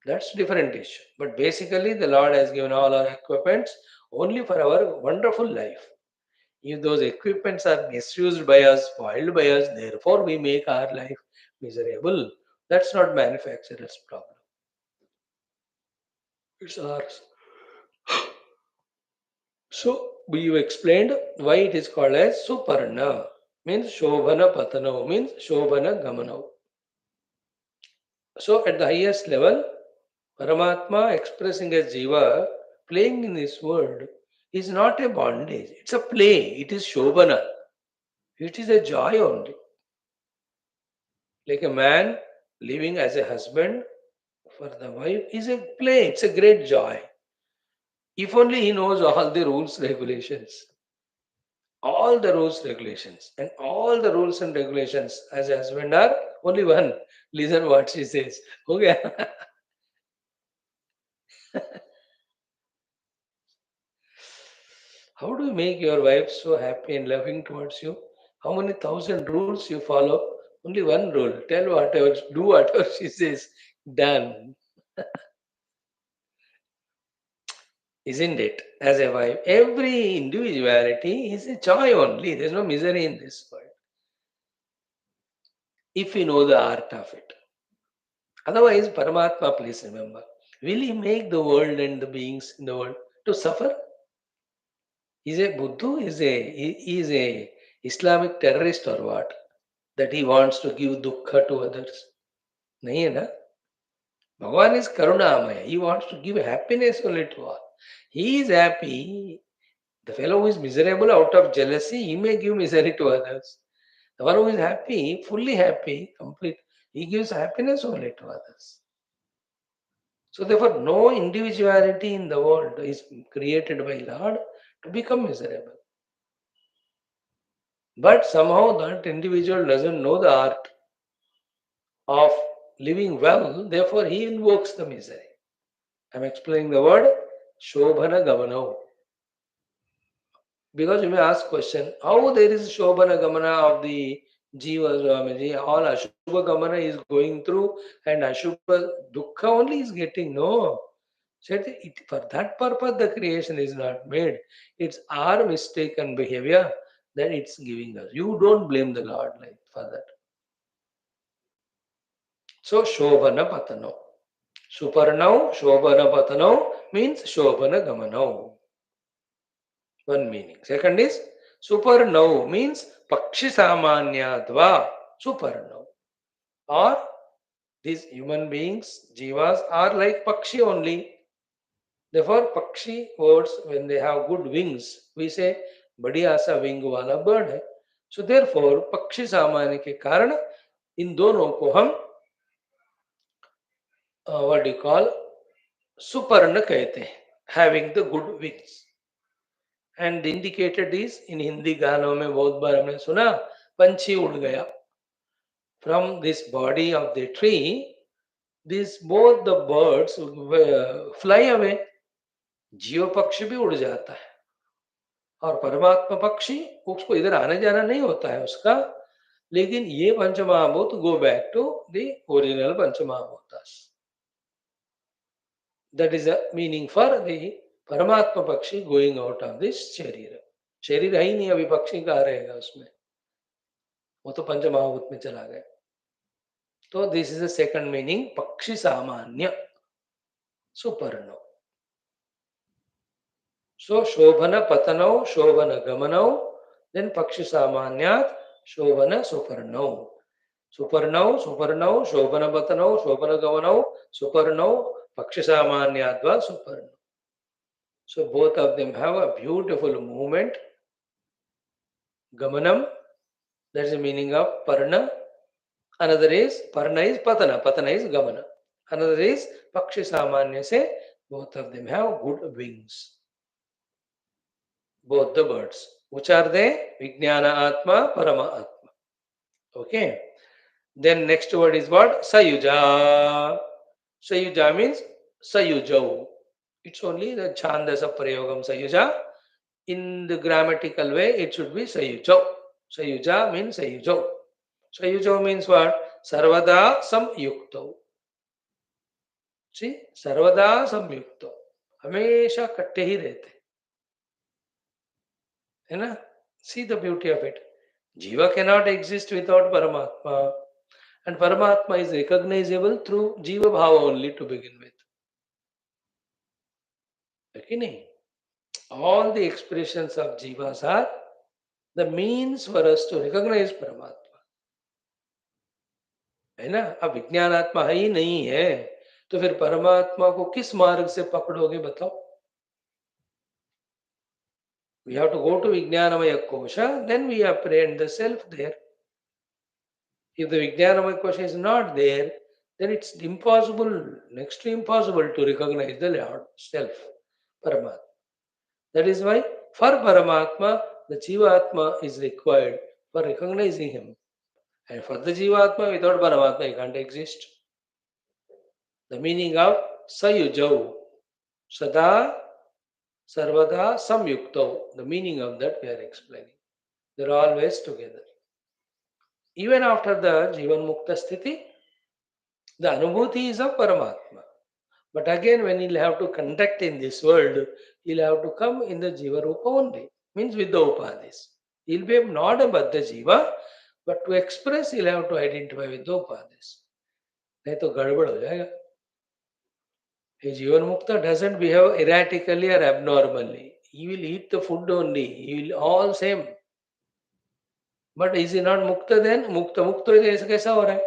That's different issue. But basically, the Lord has given all our equipments only for our wonderful life. If those equipments are misused by us, spoiled by us, therefore we make our life miserable. That's not manufacturer's problem. It's ours. So we explained why it is called as Suparna. Means Shobhana Patano, means Shobhana Gamanau. So at the highest level, Paramatma expressing as Jiva, playing in this world, is not a bondage. It's a play. It is Shobhana. It is a joy only. Like a man living as a husband for the wife is a play. It's a great joy. If only he knows all the rules, regulations. All the rules, regulations. And all the rules and regulations as a husband are only one. Listen what she says. Okay. How do you make your wife so happy and loving towards you? How many thousand rules you follow? Only one rule. Tell whatever, do whatever she says. Done. Isn't it? As a wife, every individuality is a joy only. There's no misery in this world. If you know the art of it. Otherwise, Paramatma, please remember, will he make the world and the beings in the world to suffer? Is a Buddha? Is a Islamic terrorist or what? That he wants to give dukkha to others. Nahi hai na? Bhagavan is Karunamaya. He wants to give happiness only to all. He is happy. The fellow who is miserable out of jealousy, he may give misery to others. The one who is happy, fully happy, complete, he gives happiness only to others. So therefore, no individuality in the world is created by Lord to become miserable. But somehow that individual doesn't know the art of living well, therefore he invokes the misery. I'm explaining the word Shobhana Gamanau. Because you may ask question, how there is Shobhana Gamana of the Jiva Swamiji, all Ashubha Gamana is going through and Ashubha Dukkha only is getting? No. Said for that purpose the creation is not made. It's our mistaken behavior that it's giving us. You don't blame the Lord like for that. So Shobhana Patano. Suparnau, Shobhana Patano means Shobhana Gamanau. One meaning. Second is Suparnau means Pakshi Samanyadva Suparnau. Or these human beings, jivas, are like Pakshi only. Therefore, Pakshi words, when they have good wings, we say बढ़िया सा wing वाला bird है. So therefore, पक्षी सामान्य के कारण इन दोनों को हम what do you call सुपर्ण कहते हैं, having the good wings. And indicated is in Hindi गानों में बहुत बार हमने सुना पंछी उड़ गया. From this body of the tree, these both the birds fly away. जीव पक्षी भी उड़ जाता है और परमात्मा पक्षी उसको इधर आने जाना नहीं होता है उसका, लेकिन ये panchamahabhuta go back to the original panchamahabhutas. That is the meaning for the Paramatma Pakshi going out of this Sharira. शरीर है ही नहीं, अभी पक्षी कहाँ रहेगा उसमें, वो तो पंचमहाभूत में चला गया. तो this is the second meaning, पक्षी सामान्य, सुपर्ण. सो शोभन पतनौ शोभन गमनौ, देन पक्षी सामान्यात शोभन सुपर्णौ. सुपर्णौ सुपर्णौ शोभन पतनौ शोभन गमनौ सुपर्णौ पक्षी सामान्याद्वा सुपर्ण. So both of them have a beautiful movement. Gamanam, that's the meaning of Parna. Another is Parna is Patana, Patana is Gamana. Another is Pakshi Samanya, say both of them have good wings. Both the birds. Which are they? Vijnana Atma, Parama Atma. Okay. Then next word is what? Sayuja. Sayuja means Sayujau. It's only the Chandasa Prayogam Sayuja. In the grammatical way, it should be Sayujau. Sayuja means Sayujau. Sayujau means what? Sarvada samyuktau. See, Sarvada samyuktau. हमेशा इकट्ठे ही रहते है ना. See the beauty of it. Jiva cannot exist without Paramatma, and Paramatma is recognizable through Jiva Bhava only to begin with. Okay? All the expressions of Jivas are the means for us to recognize Paramatma. है ना. अब विज्ञानात्मा है ही नहीं है तो फिर परमात्मा को किस मार्ग से पकड़ोगे बताओ. We have to go to Vijnanamaya Kosha, then we apprehend the self there. If the Vijnanamaya Kosha is not there, then it's impossible, next to impossible to recognize the Lord self, Paramatma. That is why for Paramatma, the Jivatma is required for recognizing him. And for the Jivatma, without Paramatma, he can't exist. The meaning of Sayujau, Sada, Sarvada, Samyuktau, the meaning of that we are explaining. They are always together. Even after the Jivan Mukta Sthiti, the Anubhuti is of Paramatma. But again, when he'll have to conduct in this world, he'll have to come in the Jiva Rupa only, means with the Upadis. He'll be not a Baddha Jiva, but to express, he'll have to identify with the Upadis. नहीं तो गड़बड़ हो जाएगा. A Jivan Mukta doesn't behave erratically or abnormally. He will eat the food only. He will all same. But is he not Mukta then? Mukta जैसे कैसा हो रहा है?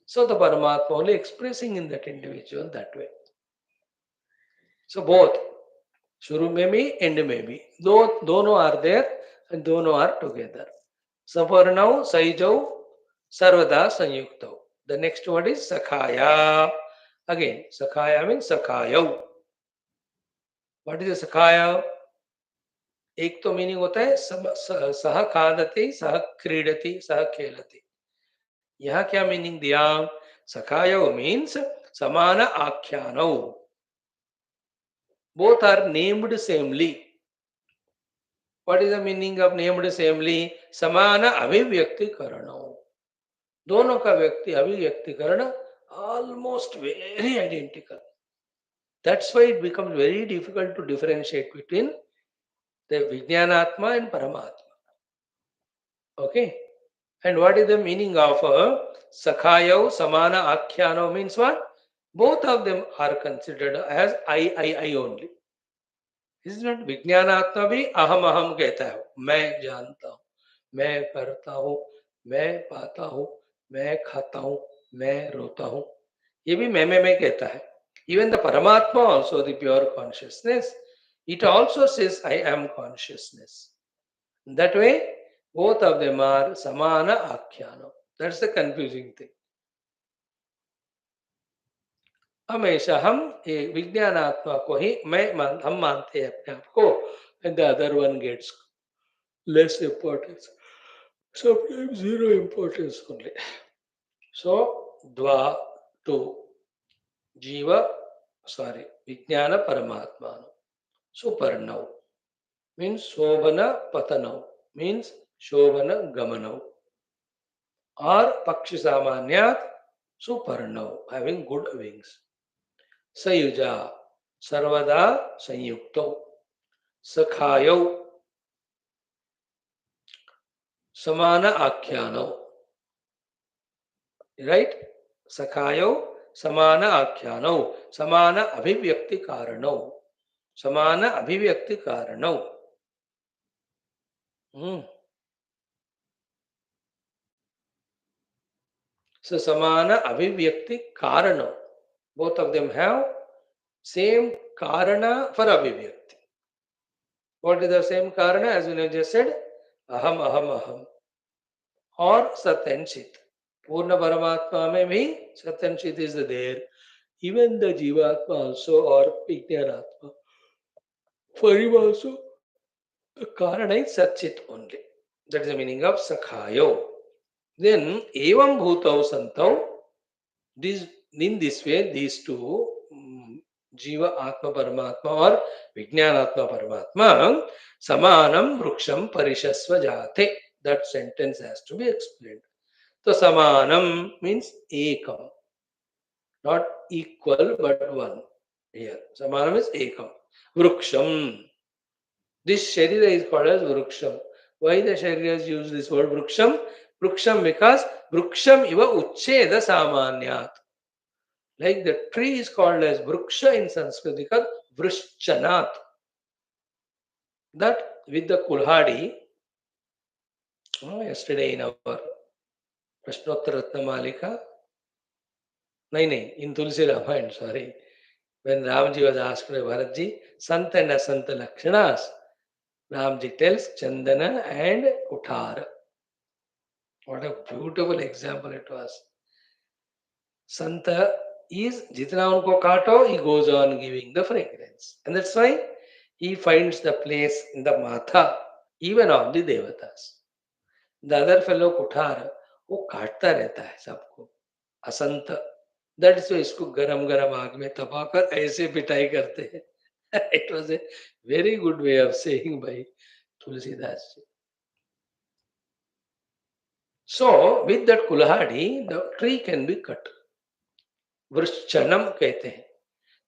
So the Paramatma only expressing in that individual that way. So both, Shuru में भी, end में भी, दोनों are there and दोनों are together. Saparnau, Saijau, Sarvada, Sanyuktau. The next word is Sakhaya. Again, Sakhaya means Sakhayau. What is a Sakhaya? एक तो meaning होता है सह खादति, सह क्रीडति, सह खेलति. यहाँ क्या मीनिंग दिया? सखायो मीन्स समान आख्यानो. Both are named samely. What is the meaning of named samely? Samana अभिव्यक्तिकरण. दोनों का व्यक्ति अभिव्यक्तिकरण almost very identical. That's why it becomes very difficult to differentiate between the Vijnanatma and Paramatma. Okay? And what is the meaning of Sakhayau, Samana, Akhyano means what? Both of them are considered as I only. Is not विज्ञानात्मा भी अहम अहम कहता है. मैं जानता हूँ, मैं करता हूँ, मैं पाता हूँ, मैं खाता हूँ, मैं रोता हूँ. ये भी मैं कहता है. Even the Paramatma also, the pure consciousness, it also says I am consciousness. That way, both of them are samana akhyana. That's the confusing thing. हमेशा हम विज्ञानात्मा को ही हम मानते हैं अपने आप को, and the other one gets less importance, sometimes zero importance only. So dva two jiva, vijnana paramatma. Suparnau means shobhana patanau, means shobhana gamanau, or pakshi samanyat suparnau, having good wings. Sayuja, sarvada sanyukto. सखायौ समान आख्यानौ, right? सखायौ समान आख्यानौ, समान अभिव्यक्ति कारणौ, समान अभिव्यक्ति कारणौ. So samana avivyakti karana. Both of them have same karana for avivyakti. What is the same karana? As we have just said, aham aham aham or sat and chit. Purna Paramatma mein bhi sat and chit is there. Even the Jivatma also or Vijnanatma. For him also, the karana is sat chit only. That is the meaning of sakhayo. Then evam bhutau santau. This, in this way, these two, Jiva Atma Paramatma or Vijnanatma Paramatma, Samanam Vruksham Parishasva Jate. That sentence has to be explained. So Samanam means Ekam, not equal but one. Here, Samanam is Ekam. Vruksham. This Sharira is called as Vruksham. Why the Sharira has used this word Vruksham? Vruksham because Vruksham iva Uchcheda Samanyat. Like the tree is called as Vruksha in Sanskrit because Vrishchanat. That with the Kulhadi, yesterday in our Prashnottara Ratnamalika, in Tulsi Ramayana, sorry, when Ramji was asked by Bharatji, Santa and Asanta Lakshanas, Ramji tells Chandana and Kuthara. What a beautiful example it was. Santa is jitna unko kaato, he goes on giving the fragrance. And that's why he finds the place in the Matha, even on the Devatas. The other fellow Kuthar, वो काटता रहता है सबको, असंत. That is why इसको गरम गरम आग में तपाकर ऐसे पिटाई करते हैं. It was a very good way of saying by Tulsidas. So with that kulhadi, the tree can be cut. Vrishchanam कहते हैं.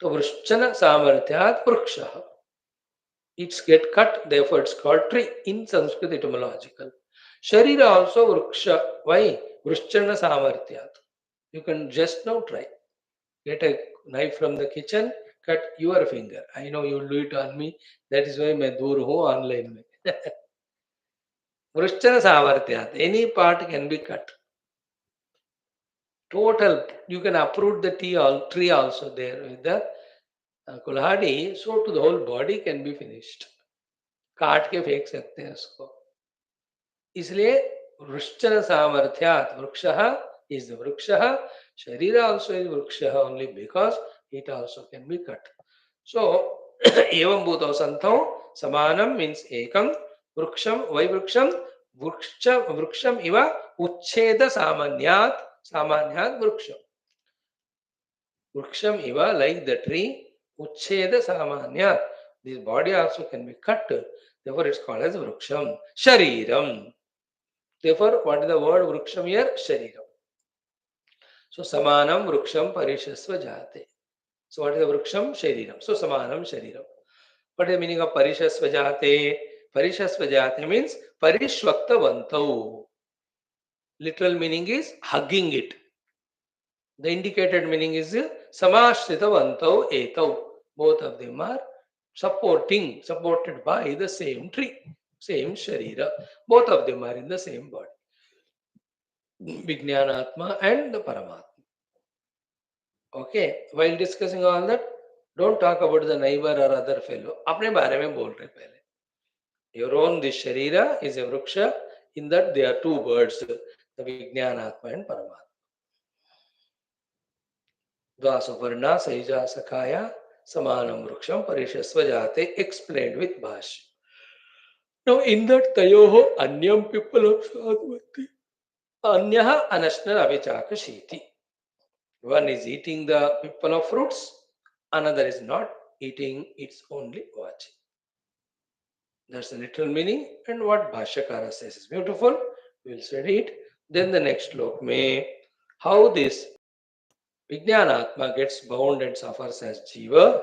तो वृश्चन सामर्थ्यात् वृक्षः. It's get cut, therefore it's called tree in Sanskrit etymological. Sharira also vriksha. Why? Vrishchana samarthyat. You can just now try. Get a knife from the kitchen, cut your finger. I know you'll do it on me. That is why मैं दूर हूँ online में. Vrishchana samarthyat. Any part can be cut. Total. You can uproot the tree also there with the kulhadi. So to the whole body can be finished. काट के फेंक सकते हैं उसको. इसलिए वृश्चन सामर्थ्यात् वृक्षः is the वृक्षः. Sharira also is वृक्षः only because it also can be cut. So एवं भूतौ सन्तौ समानम means एकम. वृक्षम वै वृक्षम वृक्षम इव उच्छेद सामान्यात् सामान्यात् वृक्षम. वृक्षम इव like the tree, उच्छेद सामान्यात्. This body also can be cut. Therefore, it's called as vruksham. Shariram. Therefore, what is the word vruksham here? Shariram. So, samanam vruksham parishasva jate. So, what is the vruksham? Shariram. So, samanam shariram. What is the meaning of parishasva jate? Parishasva jate means parishvaktavantau. Literal meaning is hugging it. The indicated meaning is samashritavantau etau. Both of them are supported by the same tree, same sharira. Both of them are in the same body. Vijnanatma and the Paramatma. Okay, while discussing all that, don't talk about the neighbor or other fellow. अपने बारे में बोल रहे पहले. Your own this sharira is a vruksha. In that there are two birds, the Vijnanatma and Paramatma. Dvasavarna Saija Sakaya Samanam Vruksham Parishasva Jate explained with Bhashyam. Now in that Tayoho Anyam people of Sadhvati Anyaha Anashna Avichaka Shiti. One is eating the people of fruits, another is not eating, it's only watching. That's the literal meaning, and what Bhashyakara says is beautiful. We'll study it. Then the next slok may how this Vijnanatma gets bound and suffers as Jiva.